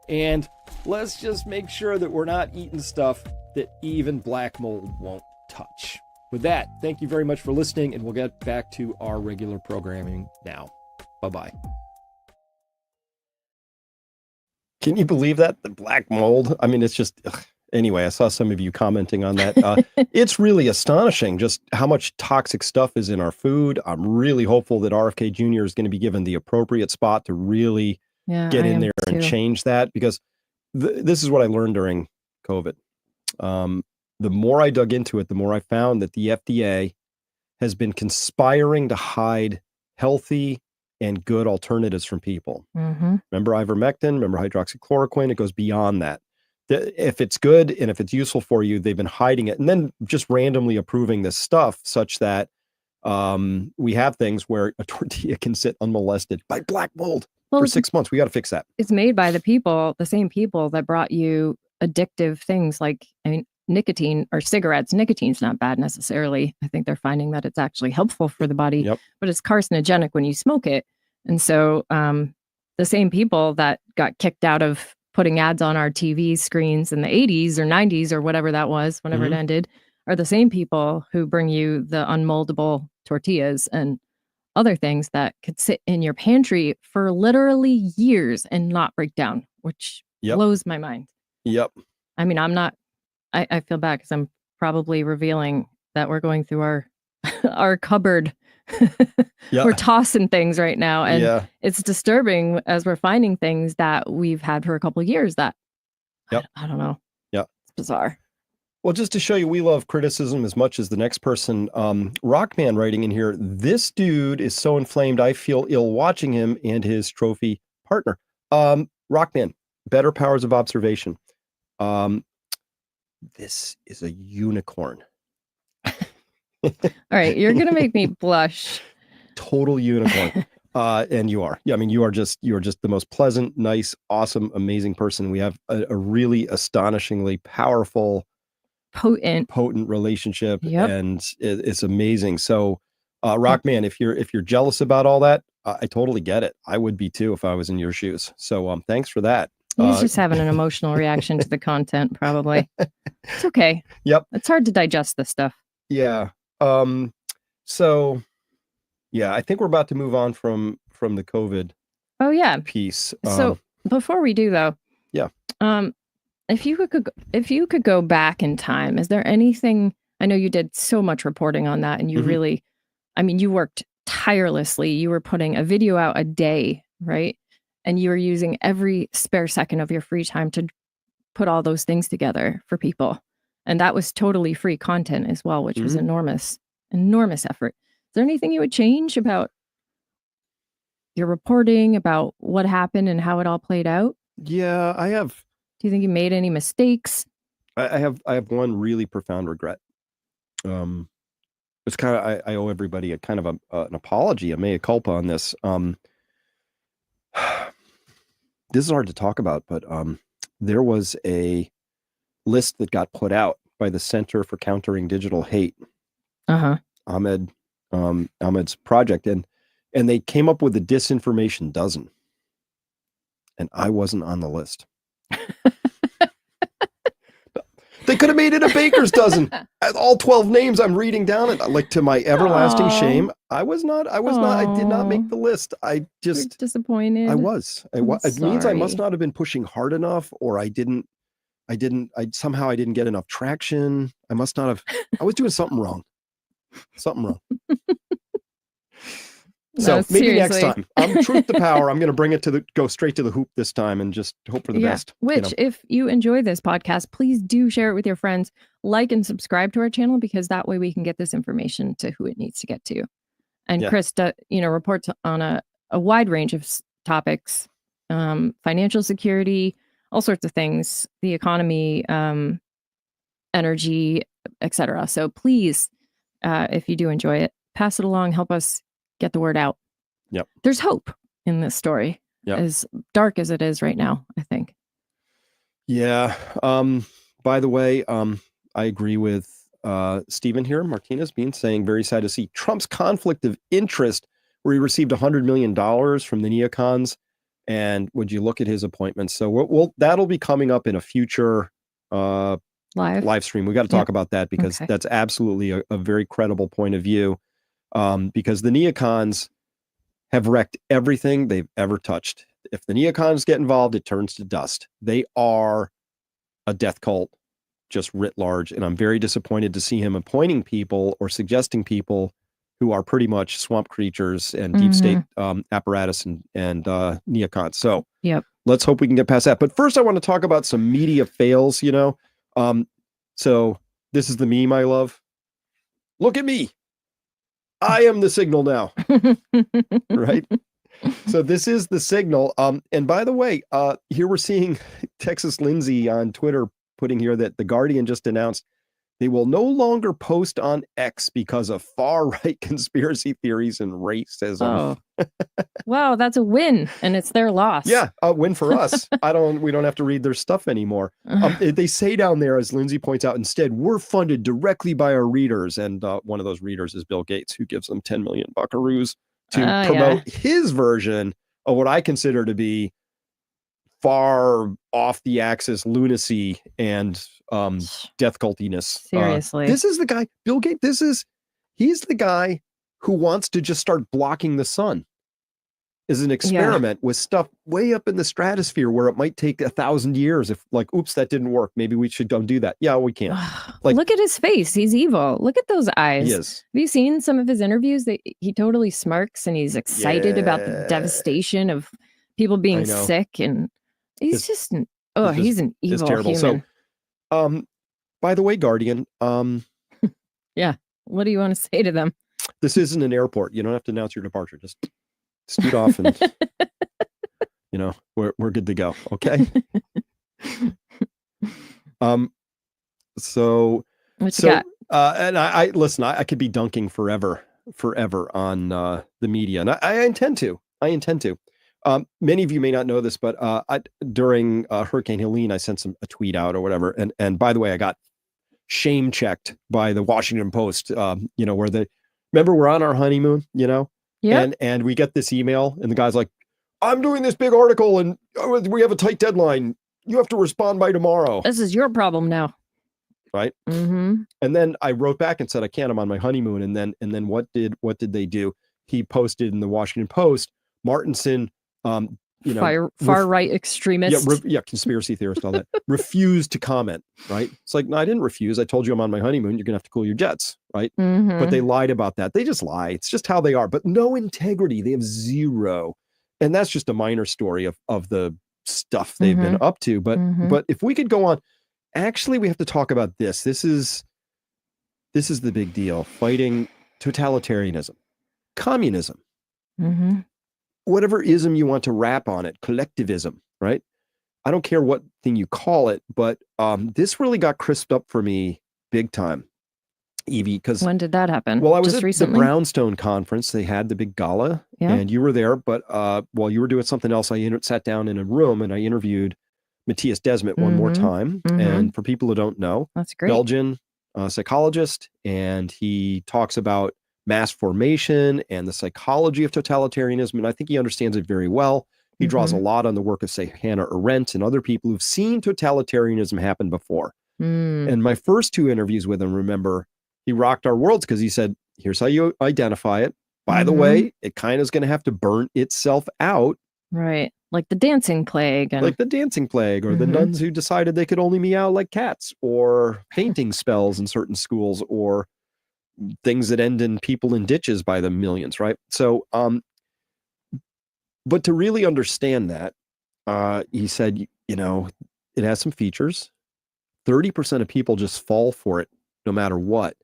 And let's just make sure that we're not eating stuff that even black mold won't touch. With that, thank you very much for listening, and we'll get back to our regular programming now. Bye-bye. Can you believe that? The black mold? I mean, it's just... Anyway, I saw some of you commenting on that. It's really astonishing just how much toxic stuff is in our food. I'm really hopeful that RFK Jr. is going to be given the appropriate spot to really get in there and change that, because this is what I learned during COVID. The more I dug into it, the more I found that the FDA has been conspiring to hide healthy and good alternatives from people. Mm-hmm. Remember ivermectin, remember hydroxychloroquine, it goes beyond that. If it's good and if it's useful for you, they've been hiding it and then just randomly approving this stuff such that we have things where a tortilla can sit unmolested by black mold for 6 months. We got to fix that. It's made by the same people that brought you addictive things like, nicotine or cigarettes. Nicotine's not bad necessarily. I think they're finding that it's actually helpful for the body, but it's carcinogenic when you smoke it. And so the same people that got kicked out of putting ads on our TV screens in the 80s or 90s or whatever that was, whenever it ended, are the same people who bring you the unmoldable tortillas and other things that could sit in your pantry for literally years and not break down, which blows my mind. Yep. I mean, I feel bad because I'm probably revealing that we're going through our cupboard. We're tossing things right now, and it's disturbing as we're finding things that we've had for a couple of years that I don't know. It's bizarre. Well, just to show you, we love criticism as much as the next person. Rockman writing in here, this dude is so inflamed, I feel ill watching him and his trophy partner. Rockman, better powers of observation. This is a unicorn. All right, you're gonna make me blush. Total unicorn. And you are. Yeah, I mean, you are just the most pleasant, nice, awesome, amazing person. We have a really astonishingly powerful, potent relationship, and it's amazing. So, Rockman, if you're jealous about all that, I totally get it. I would be too if I was in your shoes. So, thanks for that. He's just having an emotional reaction to the content, probably. It's okay. Yep. It's hard to digest this stuff. Yeah. So, yeah, I think we're about to move on from the COVID. Oh yeah. Piece. So before we do though. Yeah. If you could go back in time, is there anything? I know you did so much reporting on that, and you really, you worked tirelessly. You were putting a video out a day, right? And you were using every spare second of your free time to put all those things together for people. And that was totally free content as well, which was enormous effort. Is there anything you would change about your reporting, about what happened and how it all played out? Yeah, I have. Do you think you made any mistakes? I have one really profound regret. It's kind of, I owe everybody a kind of an apology, a mea culpa on this. This is hard to talk about, but there was a list that got put out by the Center for Countering Digital Hate, Ahmed's project, and they came up with the disinformation dozen, and I wasn't on the list. They could have made it a baker's dozen. All 12 names I'm reading down, and like to my everlasting shame, I was not. I did not make the list. I just You're disappointed. I was. It means I must not have been pushing hard enough, or I somehow didn't get enough traction. I must not have. I was doing something wrong. So maybe next time. Truth to power. I'm going to bring it go straight to the hoop this time and just hope for the best. Which, if you enjoy this podcast, please do share it with your friends. like and subscribe to our channel, because that way we can get this information to who it needs to get to. And Chris, reports on a wide range of topics, financial security, all sorts of things, the economy, energy, etc. So please, if you do enjoy it, pass it along, help us get the word out. Yep. There's hope in this story, as dark as it is right now, I think. Yeah. By the way, I agree with Stephen here, Martinez Bean, saying very sad to see Trump's conflict of interest, where he received $100 million from the neocons. And would you look at his appointments? So that'll be coming up in a future live stream. We got to talk about that, because that's absolutely a very credible point of view. Because the neocons have wrecked everything they've ever touched. If the neocons get involved, it turns to dust. They are a death cult, just writ large. And I'm very disappointed to see him appointing people or suggesting people who are pretty much swamp creatures and deep state apparatus and neocons. So let's hope we can get past that. But first, I want to talk about some media fails, So this is the meme I love. Look at me. I am the signal now. Right? So this is the signal. And by the way, here we're seeing Texas Lindsay on Twitter putting here that The Guardian just announced they will no longer post on X because of far-right conspiracy theories and racism. Oh. Wow, that's a win, and it's their loss. Yeah, a win for us. We don't have to read their stuff anymore. They say down there, as Lindsay points out, instead, we're funded directly by our readers. And one of those readers is Bill Gates, who gives them 10 million buckaroos to promote his version of what I consider to be far off the axis lunacy and death cultiness. Seriously. This is the guy, Bill Gates, he's the guy who wants to just start blocking the sun as an experiment with stuff way up in the stratosphere where it might take 1,000 years. If oops, that didn't work. Maybe we should do that. Yeah, we can't. Look at his face. He's evil. Look at those eyes. He is. Have you seen some of his interviews? He totally smirks and he's excited about the devastation of people being sick. And he's he's an evil human. So, by the way, Guardian, yeah. What do you want to say to them? This isn't an airport. You don't have to announce your departure. Just scoot off and, we're good to go. Okay. So, and I listen, I could be dunking forever on the media. And I intend to. Many of you may not know this, but during Hurricane Helene, I sent a tweet out or whatever. And by the way, I got shame checked by the Washington Post, where remember we're on our honeymoon, and we get this email and the guy's like, I'm doing this big article and we have a tight deadline. You have to respond by tomorrow. This is your problem now. Right. Mm-hmm. And then I wrote back and said, I can't, I'm on my honeymoon. And then what did they do? He posted in the Washington Post, Martenson, far right extremist. Conspiracy theorist, all that, refused to comment. Right. It's like, no, I didn't refuse. I told you I'm on my honeymoon. You're gonna have to cool your jets. Right. Mm-hmm. But they lied about that. They just lie. It's just how they are, but no integrity. They have zero. And that's just a minor story of the stuff they've been up to. But if we could go on, actually, we have to talk about this. This is the big deal. Fighting totalitarianism, communism, whatever ism you want to wrap on it, collectivism, right? I don't care what thing you call it, but this really got crisped up for me big time, Evie. Because when did that happen? Well, I was just at recently? The Brownstone conference. They had the big gala, and you were there. But while you were doing something else, I sat down in a room and I interviewed Matthias Desmet one more time. And for people who don't know, that's great. Belgian psychologist, and he talks about mass formation and the psychology of totalitarianism, and I think he understands it very well. He draws a lot on the work of, say, Hannah Arendt and other people who've seen totalitarianism happen before. And my first two interviews with him, remember, he rocked our worlds because he said, here's how you identify it. By the way, it kind of is going to have to burn itself out. Right. Like the dancing plague. Or the nuns who decided they could only meow like cats, or painting spells in certain schools, or things that end in people in ditches by the millions, right? So, but to really understand that, he said, it has some features. 30% of people just fall for it no matter what.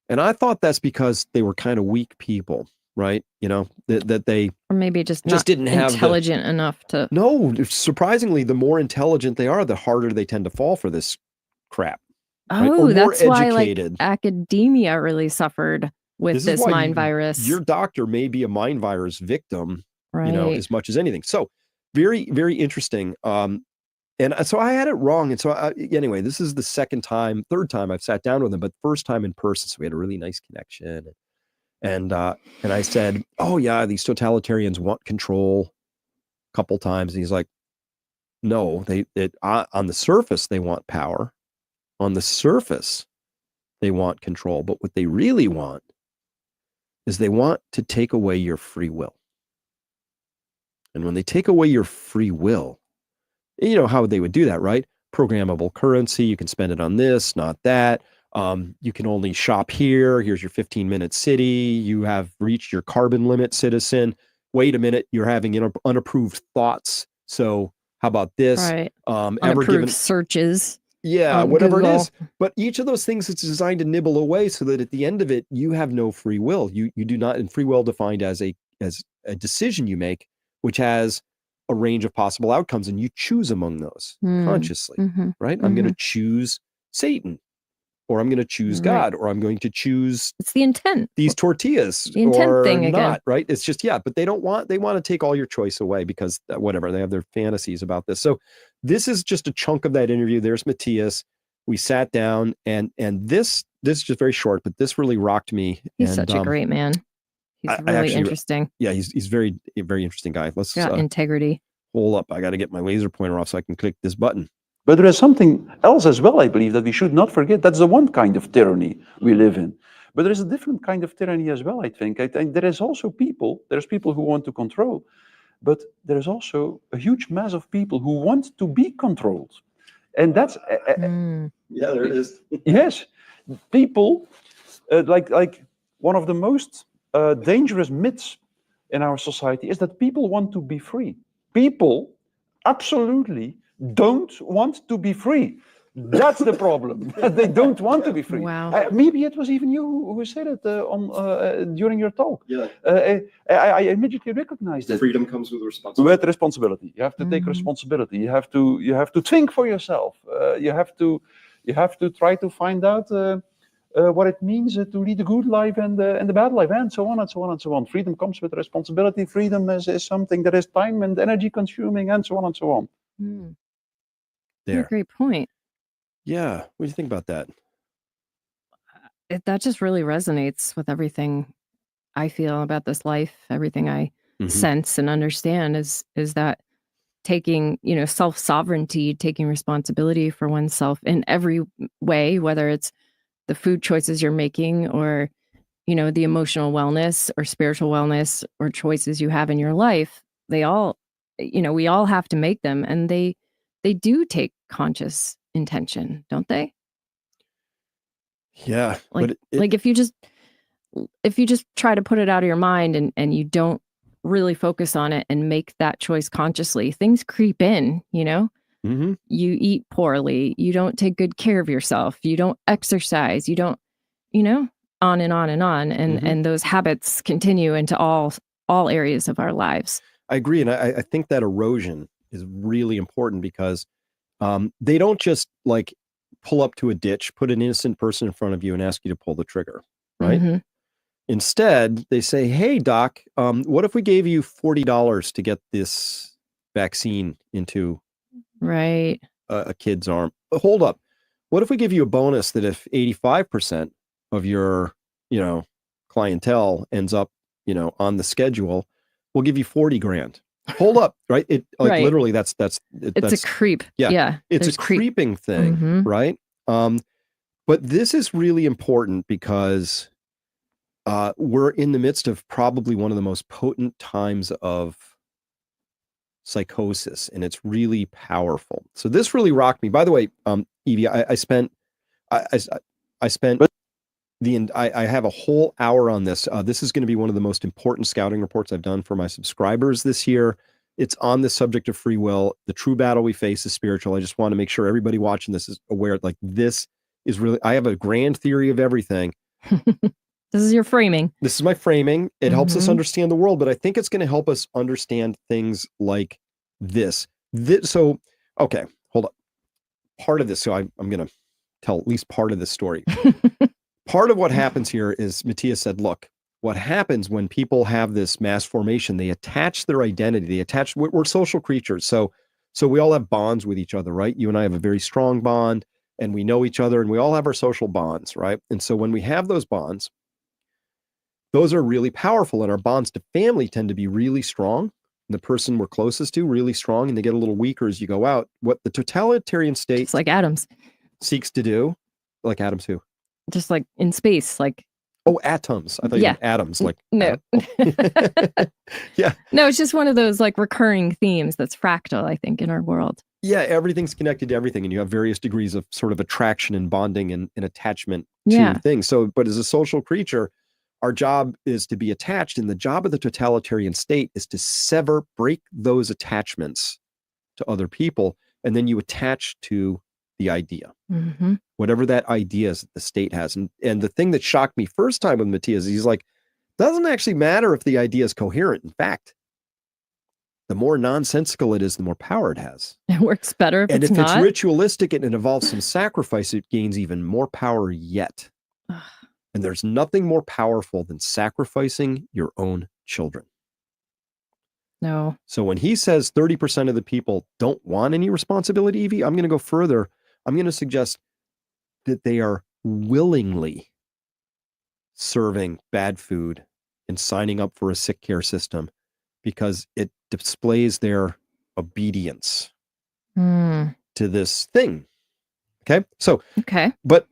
And I thought that's because they were kind of weak people, right? You know, that they or maybe just didn't have intelligent enough to. No, surprisingly, the more intelligent they are, the harder they tend to fall for this crap. Right? Oh, that's why like academia really suffered with this mind virus. Your doctor may be a mind virus victim, right, you know, as much as anything. So very, very interesting. And so I had it wrong. And so anyway, this is the third time I've sat down with him, but first time in person. So we had a really nice connection. And I said, oh yeah, these totalitarians want control a couple times. And he's like, no, on the surface, they want power. On the surface, they want control. But what they really want is they want to take away your free will. And when they take away your free will, you know how they would do that, right? Programmable currency. You can spend it on this, not that. You can only shop here. Here's your 15-minute city. You have reached your carbon limit, citizen. Wait a minute. You're having unapproved thoughts. So how about this? Right. Unapproved searches. Yeah, whatever Google. It is. But each of those things is designed to nibble away so that at the end of it, you have no free will. You do not, and free will defined as a decision you make, which has a range of possible outcomes, and you choose among those consciously, right? I'm going to choose Satan, or I'm going to choose God, or I'm going to choose it's the intent, these tortillas, the intent or thing not, again. right? It's just, but they want to take all your choice away because whatever, they have their fantasies about this. So this is just a chunk of that interview. There's Matthias. We sat down, and this is just very short, but this really rocked me. He's such a great man. He's really interesting. Yeah, he's very, very interesting guy. Let's integrity. Hold up. I got to get my laser pointer off so I can click this button. But there is something else as well, I believe, that we should not forget. That's the one kind of tyranny we live in. But there is a different kind of tyranny as well, I think. I think there is also there's people who want to control, but there is also a huge mass of people who want to be controlled. And that's... yeah, there it is. Yes. People, like one of the most dangerous myths in our society is that people want to be free. People absolutely don't want to be free. That's the problem. They don't want to be free. Wow. Maybe it was even you who said it during your talk. Yeah. I immediately recognized it. Freedom comes with responsibility. With responsibility, you have to take responsibility. You have to think for yourself. You have to try to find out what it means to lead a good life and the bad life, and so on and so on and so on. Freedom comes with responsibility. Freedom is something that is time and energy consuming, and so on and so on. There. Great point. Yeah. What do you think about that? That just really resonates with everything I feel about this life. Everything I sense and understand is that taking, self-sovereignty, taking responsibility for oneself in every way, whether it's the food choices you're making or, the emotional wellness or spiritual wellness or choices you have in your life, they all, we all have to make them. And they do take conscious intention, don't they? Yeah. Like if you just try to put it out of your mind and you don't really focus on it and make that choice consciously, things creep in, You eat poorly, you don't take good care of yourself, you don't exercise, you don't, on and on and on. And those habits continue into all areas of our lives. I agree. And I think that erosion is really important because they don't just like pull up to a ditch, put an innocent person in front of you and ask you to pull the trigger, right? Instead, they say, hey, doc, what if we gave you $40 to get this vaccine into a kid's arm? Hold up. What if we give you a bonus that if 85% of your, clientele ends up, on the schedule, we'll give you 40 grand. Hold up, right? It literally that's it's a creep. Yeah. It's a creeping thing, right? But this is really important because we're in the midst of probably one of the most potent times of psychosis, and it's really powerful. So this really rocked me. By the way, Evie, I have a whole hour on this. This is going to be one of the most important scouting reports I've done for my subscribers this year. It's on the subject of free will. The true battle we face is spiritual. I just want to make sure everybody watching this is aware, like, this is really, I have a grand theory of everything. This is your framing. This is my framing. It helps us understand the world, but I think it's going to help us understand things like this. So, okay, hold up. Part of this, so I'm going to tell at least part of this story. Part of what happens here is Matthias said, look, what happens when people have this mass formation, they attach their identity. We're social creatures. So we all have bonds with each other, right? You and I have a very strong bond, and we know each other, and we all have our social bonds, right? And so when we have those bonds, those are really powerful, and our bonds to family tend to be really strong. And the person we're closest to, really strong, and they get a little weaker as you go out. What the totalitarian state, Just like atoms, seeks to do, like atoms who? just like in space, like. Oh, atoms. I thought you meant atoms. Like no. Yeah. No, it's just one of those like recurring themes that's fractal, I think, in our world. Yeah, everything's connected to everything, and you have various degrees of sort of attraction and bonding and attachment to things. So, but as a social creature, our job is to be attached, and the job of the totalitarian state is to break those attachments to other people, and then you attach to the idea. Whatever that idea is that the state has. And the thing that shocked me first time with Matthias, he's like, doesn't actually matter if the idea is coherent. In fact, the more nonsensical it is, the more power it has. It works better if it's not. And if it's ritualistic and it involves some sacrifice, it gains even more power yet. And there's nothing more powerful than sacrificing your own children. No. So when he says 30% of the people don't want any responsibility, Evie, I'm going to go further. I'm going to suggest that they are willingly serving bad food and signing up for a sick care system because it displays their obedience to this thing. Okay. So, but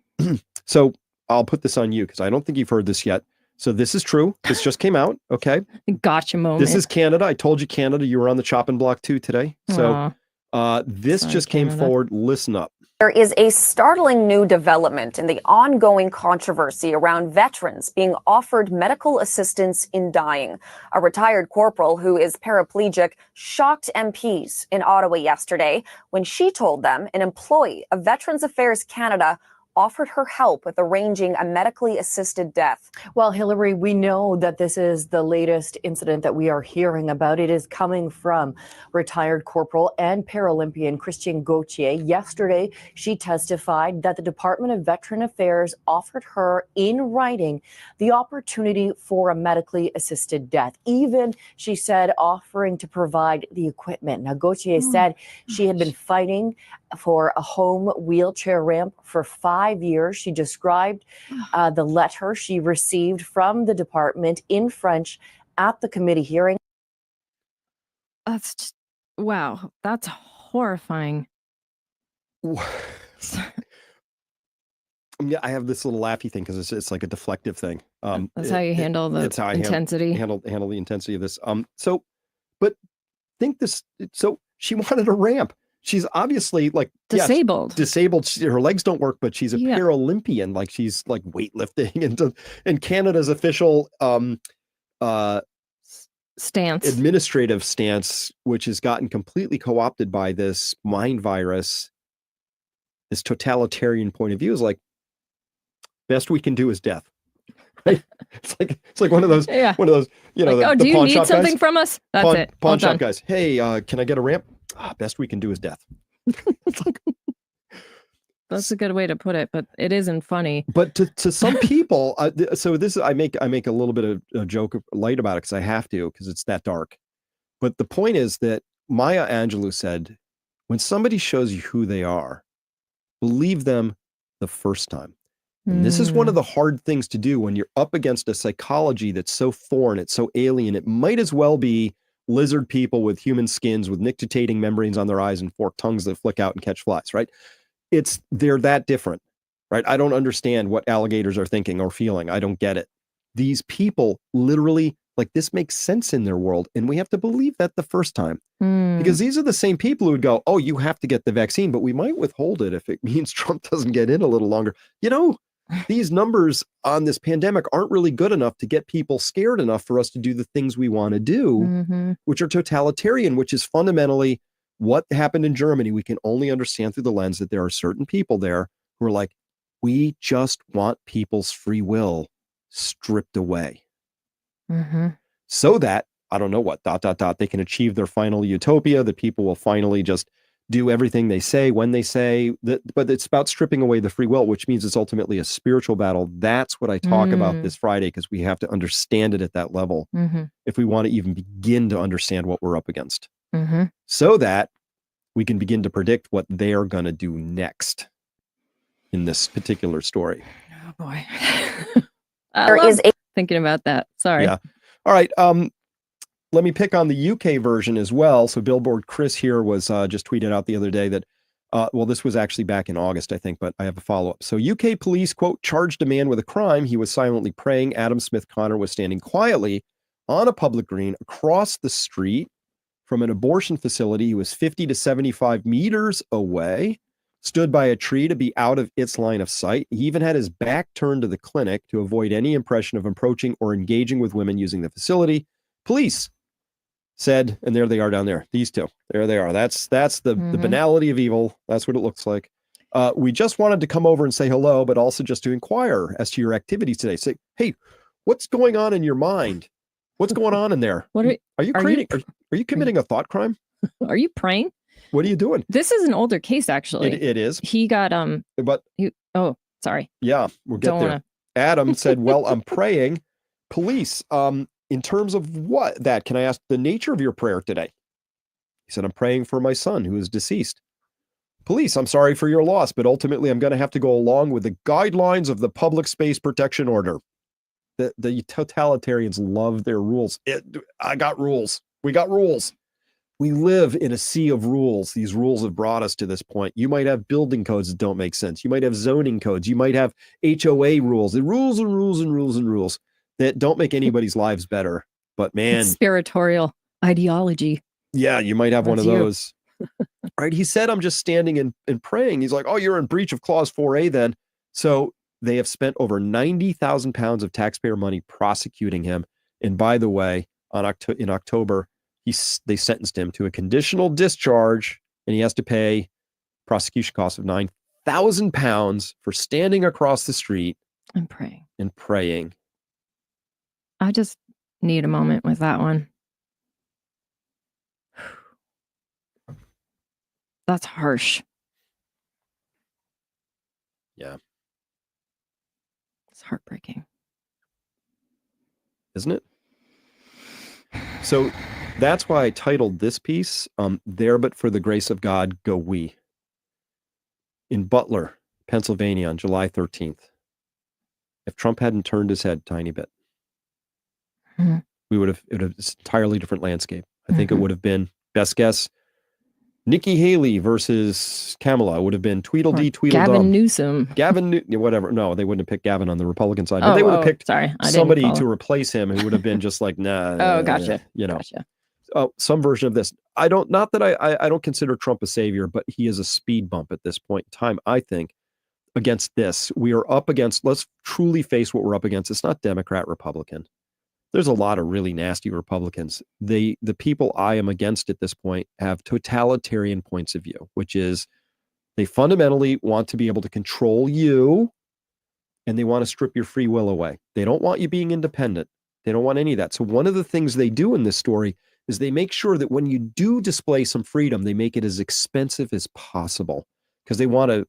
so I'll put this on you because I don't think you've heard this yet. So this is true. This just came out. Okay. Gotcha moment. This is Canada. I told you Canada, you were on the chopping block too today. So this just came forward. Listen up. There is a startling new development in the ongoing controversy around veterans being offered medical assistance in dying. A retired corporal who is paraplegic shocked MPs in Ottawa yesterday when she told them an employee of Veterans Affairs Canada offered her help with arranging a medically assisted death. Well, Hillary, we know that this is the latest incident that we are hearing about. It is coming from retired corporal and Paralympian Christian Gauthier. Yesterday, she testified that the Department of Veteran Affairs offered her in writing the opportunity for a medically assisted death. Even, she said, offering to provide the equipment. Now, Gauthier said she had been fighting for a home wheelchair ramp for 5 years. She described the letter she received from the department in French at the committee hearing. That's just, wow. That's horrifying. Yeah, I have this little laughy thing because it's like a deflective thing. That's how you handle the intensity. Handle the intensity of this. So, but think this. So she wanted a ramp. She's obviously like disabled. Disabled. Her legs don't work, but she's a Paralympian. Like she's like weightlifting and Canada's official stance, administrative stance, which has gotten completely co-opted by this mind virus. This totalitarian point of view is like, best we can do is death. Right? It's like one of those, you know, like, the do you need something from us? That's it. Pawn shop guys. Hey, can I get a ramp? Best we can do is death. It's like, that's a good way to put it, but it isn't funny. But to some people, so this I make a little bit of a joke light about it because I have to, because it's that dark. But the point is that Maya Angelou said, when somebody shows you who they are, believe them the first time. And this is one of the hard things to do when you're up against a psychology that's so foreign, it's so alien. It might as well be lizard people with human skins with nictitating membranes on their eyes and forked tongues that flick out and catch flies, right? They're that different, right? I don't understand what alligators are thinking or feeling. I don't get it. These people literally, like, this makes sense in their world, and we have to believe that the first time. Because these are the same people who would go, oh, you have to get the vaccine, but we might withhold it if it means Trump doesn't get in a little longer. You know, these numbers on this pandemic aren't really good enough to get people scared enough for us to do the things we want to do, which are totalitarian, which is fundamentally what happened in Germany. We can only understand through the lens that there are certain people there who are like, we just want people's free will stripped away. So that, I don't know what, ... they can achieve their final utopia, that people will finally just do everything they say when they say that. But it's about stripping away the free will, which means it's ultimately a spiritual battle. That's what I talk about this Friday, because we have to understand it at that level if we want to even begin to understand what we're up against, so that we can begin to predict what they're going to do next in this particular story. Oh boy. Thinking about that. Sorry. Yeah. All right. Let me pick on the UK version as well. So Billboard Chris here was just tweeted out the other day that, well, this was actually back in August, I think, but I have a follow-up. So UK police, quote, charged a man with a crime. He was silently praying. Adam Smith Connor was standing quietly on a public green across the street from an abortion facility. He was 50 to 75 meters away, stood by a tree to be out of its line of sight. He even had his back turned to the clinic to avoid any impression of approaching or engaging with women using the facility. Police said, and there they are down there, these two, there they are. That's the banality of evil. That's what it looks like. We just wanted to come over and say hello, but also just to inquire as to your activities today. Say, hey, what's going on in your mind? What's going on in there? What are you creating? Are you committing a thought crime? Are you praying? What are you doing? This is an older case, actually. It is. He got But sorry. Yeah, we'll get there. Adam said, "Well, I'm praying." Police, in terms of what that? Can I ask the nature of your prayer today? He said, "I'm praying for my son who is deceased." Police, I'm sorry for your loss, but ultimately I'm going to have to go along with the guidelines of the Public Space Protection Order. The totalitarians love their rules. I got rules. We got rules. We live in a sea of rules. These rules have brought us to this point. You might have building codes that don't make sense. You might have zoning codes. You might have HOA rules. The rules and rules and rules and rules that don't make anybody's lives better. But man, conspiratorial ideology. Yeah, you might have one of those. Right? He said, "I'm just standing and praying." He's like, "Oh, you're in breach of Clause 4A then." So they have spent over 90,000 pounds of taxpayer money prosecuting him. And by the way, in October, they sentenced him to a conditional discharge, and he has to pay prosecution costs of 9,000 pounds for standing across the street and praying. I just need a moment with that one. That's harsh. Yeah. It's heartbreaking. Isn't it? So that's why I titled this piece, "There But for the Grace of God Go We." In Butler, Pennsylvania on July 13th. If Trump hadn't turned his head a tiny bit, it would have an entirely different landscape. I think it would have been, best guess, Nikki Haley versus Kamala. It would have been Tweedledee, Tweedledum. Gavin Newsom. Whatever. No, they wouldn't have picked Gavin on the Republican side. But they would have picked somebody to replace him who would have been just like, nah. Gotcha. Gotcha. Some version of this. I don't consider Trump a savior, but he is a speed bump at this point in time, I think, against this. We are up against, let's truly face what we're up against. It's not Democrat, Republican. There's a lot of really nasty Republicans. The people I am against at this point have totalitarian points of view, which is they fundamentally want to be able to control you, and they want to strip your free will away. They don't want you being independent. They don't want any of that. So one of the things they do in this story is they make sure that when you do display some freedom, they make it as expensive as possible because they want to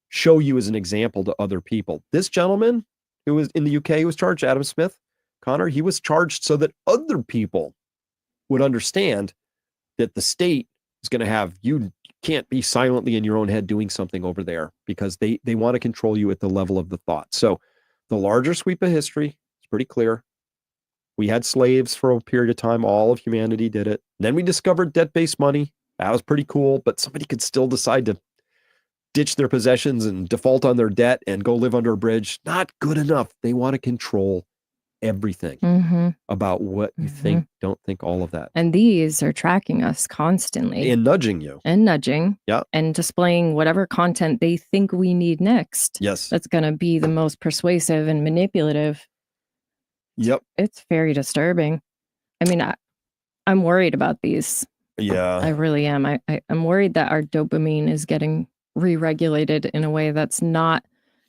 show you as an example to other people. This gentleman who was in the UK who was charged, Adam Smith Connor, he was charged so that other people would understand that the state is going to have, you can't be silently in your own head doing something over there because they want to control you at the level of the thought. So the larger sweep of history is pretty clear. We had slaves for a period of time. All of humanity did it. Then we discovered debt-based money. That was pretty cool, but somebody could still decide to ditch their possessions and default on their debt and go live under a bridge. Not good enough. They want to control everything Mm-hmm. about what you think, don't think, all of that. And these are tracking us constantly. And nudging you. And nudging. Yeah. And displaying whatever content they think we need next. Yes. That's going to be the most persuasive and manipulative. Yep. It's very disturbing. I mean, I'm worried about these. Yeah. I really am. I'm worried that our dopamine is getting re-regulated in a way that's not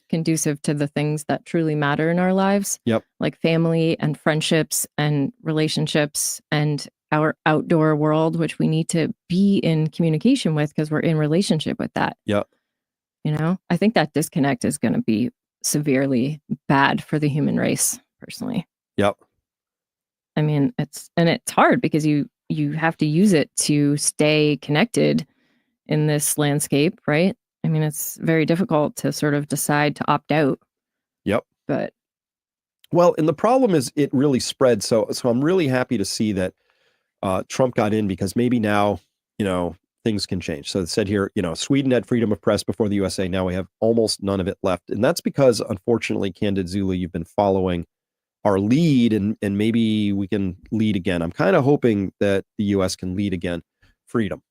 conducive to the things that truly matter in our lives. Yep. Like family and friendships and relationships and our outdoor world, which we need to be in communication with because we're in relationship with that. Yep. You know, I think that disconnect is going to be severely bad for the human race, personally. Yep. I mean, it's hard because you have to use it to stay connected in this landscape, right? I mean, it's very difficult to sort of decide to opt out. Yep. But well, and the problem is it really spread. So I'm really happy to see that Trump got in, because maybe now, things can change. So it said here, Sweden had freedom of press before the USA. Now we have almost none of it left. And that's because, unfortunately, Candid Zulu, you've been following our lead, and maybe we can lead again. I'm kind of hoping that the US can lead again. Freedom.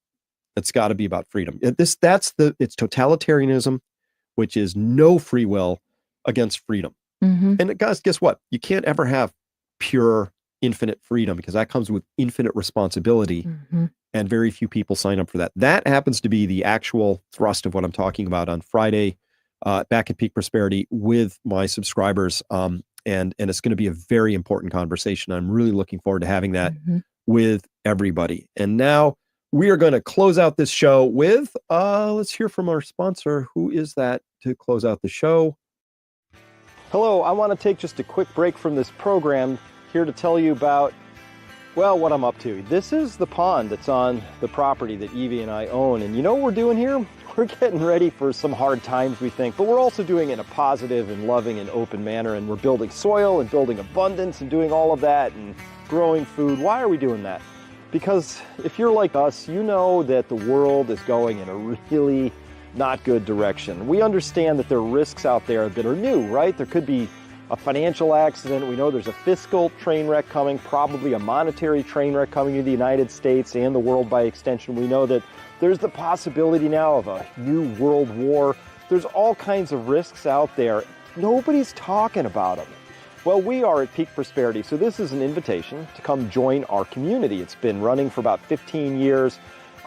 It's got to be about freedom. It's totalitarianism, which is no free will against freedom. Mm-hmm. And guys, guess what? You can't ever have pure, infinite freedom, because that comes with infinite responsibility. Mm-hmm. And very few people sign up for that. That happens to be the actual thrust of what I'm talking about on Friday, back at Peak Prosperity with my subscribers. And it's going to be a very important conversation. I'm really looking forward to having that with everybody. And now we are going to close out this show with, let's hear from our sponsor. Who is that to close out the show? Hello, I want to take just a quick break from this program here to tell you about, well, what I'm up to. This is the pond that's on the property that Evie and I own. And you know what we're doing here? We're getting ready for some hard times, we think, but we're also doing it in a positive and loving and open manner. And we're building soil and building abundance and doing all of that and growing food. Why are we doing that? Because if you're like us, you know that the world is going in a really not good direction. We understand that there are risks out there that are new, right? There could be a financial accident. We know there's a fiscal train wreck coming, probably a monetary train wreck coming to the United States and the world by extension. We know that there's the possibility now of a new world war. There's all kinds of risks out there. Nobody's talking about them. Well, we are at Peak Prosperity, so this is an invitation to come join our community. It's been running for about 15 years.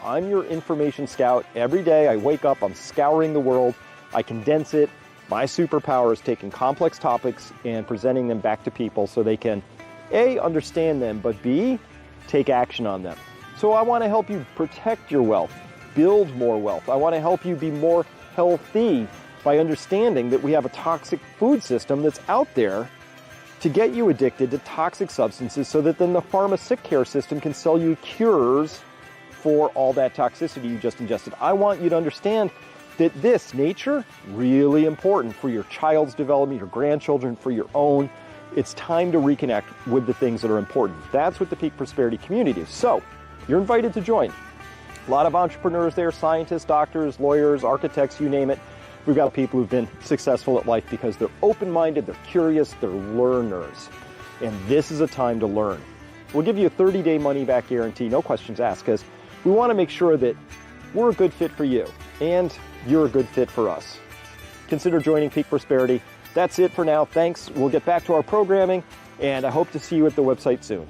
I'm your information scout. Every day I wake up, I'm scouring the world. I condense it. My superpower is taking complex topics and presenting them back to people so they can, A, understand them, but B, take action on them. So I want to help you protect your wealth, build more wealth. I want to help you be more healthy by understanding that we have a toxic food system that's out there to get you addicted to toxic substances so that then the pharma sick care system can sell you cures for all that toxicity you just ingested. I want you to understand that this nature, really important for your child's development, your grandchildren, for your own. It's time to reconnect with the things that are important. That's what the Peak Prosperity community is. So you're invited to join. A lot of entrepreneurs there, scientists, doctors, lawyers, architects, you name it. We've got people who've been successful at life because they're open-minded, they're curious, they're learners. And this is a time to learn. We'll give you a 30-day money-back guarantee, no questions asked, because we want to make sure that we're a good fit for you and you're a good fit for us. Consider joining Peak Prosperity. That's it for now. Thanks. We'll get back to our programming, and I hope to see you at the website soon.